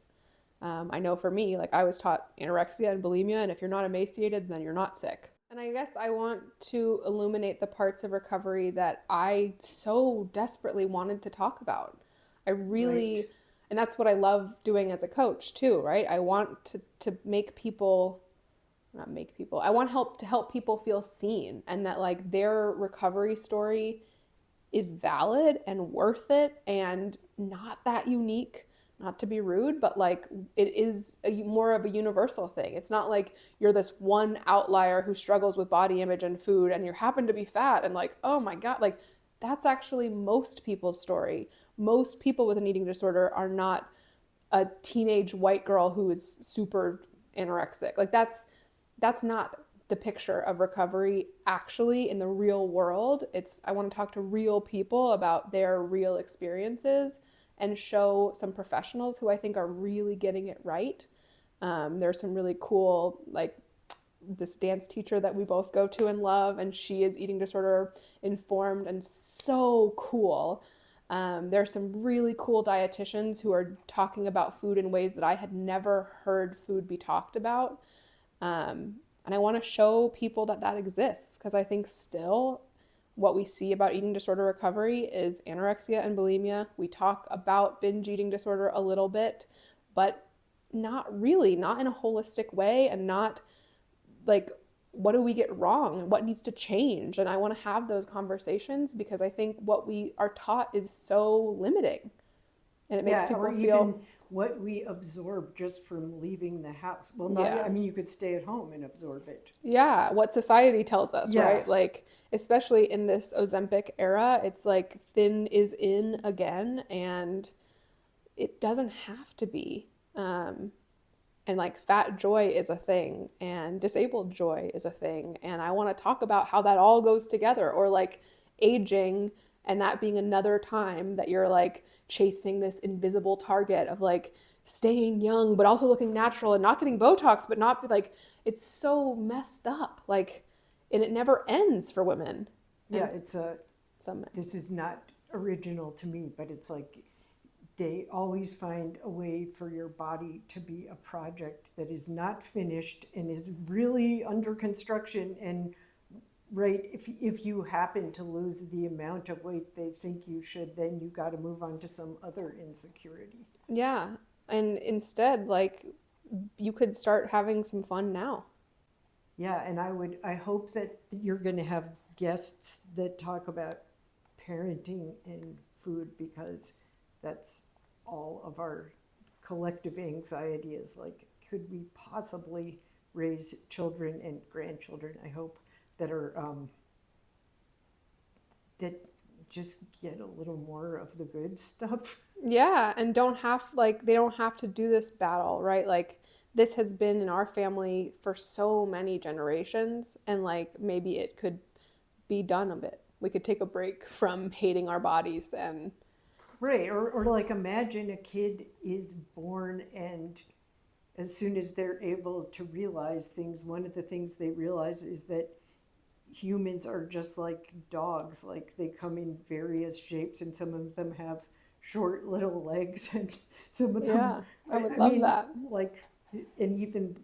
I know for me, like I was taught anorexia and bulimia, and if you're not emaciated, then you're not sick. And I guess I want to illuminate the parts of recovery that I so desperately wanted to talk about. I really... Right. And that's what I love doing as a coach too, right? I want to make people, not make people, I want to help people feel seen and that like their recovery story is valid and worth it and not that unique, not to be rude, but like it is more of a universal thing. It's not like you're this one outlier who struggles with body image and food and you happen to be fat and like, oh my God, like that's actually most people's story. Most people with an eating disorder are not a teenage white girl who is super anorexic. Like that's not the picture of recovery actually in the real world. I want to talk to real people about their real experiences and show some professionals who I think are really getting it right. There's some really cool, like this dance teacher that we both go to and love, and she is eating disorder informed and so cool. There are some really cool dietitians who are talking about food in ways that I had never heard food be talked about. And I want to show people that exists because I think still what we see about eating disorder recovery is anorexia and bulimia. We talk about binge eating disorder a little bit, but not really, not in a holistic way and not like, what do we get wrong? What needs to change? And I want to have those conversations because I think what we are taught is so limiting and it makes people feel... what we absorb just from leaving the house. Well, not, Yeah. I mean, you could stay at home and absorb it. Yeah, what society tells us, Yeah, right? Like, especially in this Ozempic era, it's like thin is in again, and it doesn't have to be. And like fat joy is a thing, and disabled joy is a thing. And I want to talk about how that all goes together, or like aging and that being another time that you're like chasing this invisible target of like staying young, but also looking natural and not getting Botox, but not be like, it's so messed up. Like, and it never ends for women yeah, and it's a, some men. this is not original to me, but it's like they always find a way for your body to be a project that is not finished and is really under construction. And right, if you happen to lose the amount of weight they think you should, then you got to move on to some other insecurity. Yeah. And instead, like, you could start having some fun now. Yeah, and I hope that you're going to have guests that talk about parenting and food, because that's all of our collective anxiety is like, could we possibly raise children and grandchildren, I hope, that are that just get a little more of the good stuff. Yeah, and don't have like they don't have to do this battle, right? Like this has been in our family for so many generations, and like maybe it could be done a bit. We could take a break from hating our bodies and Right, or like imagine a kid is born and as soon as they're able to realize things, one of the things they realize is that humans are just like dogs. Like they come in various shapes, and some of them have short little legs, and some of them, yeah, I would I love mean, that. like, and even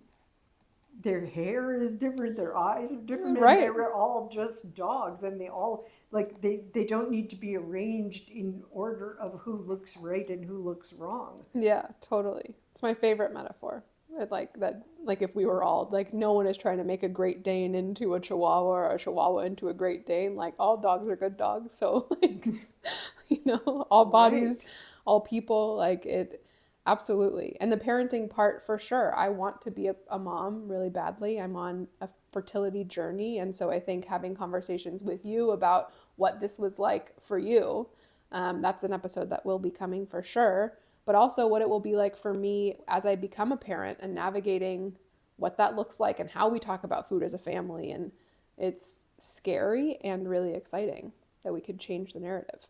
their hair is different, their eyes are different, and Right. they're all just dogs, and they all like they don't need to be arranged in order of who looks right and who looks wrong. Yeah, totally. It's my favorite metaphor. I'd like that, like if we were all like, no one is trying to make a Great Dane into a Chihuahua or a Chihuahua into a Great Dane. Like all dogs are good dogs. So like, all Right. bodies, all people, like it, absolutely. And the parenting part for sure. I want to be a mom really badly. I'm on a fertility journey, and so I think having conversations with you about what this was like for you, that's an episode that will be coming for sure, but also what it will be like for me as I become a parent and navigating what that looks like and how we talk about food as a family. And it's scary and really exciting that we could change the narrative.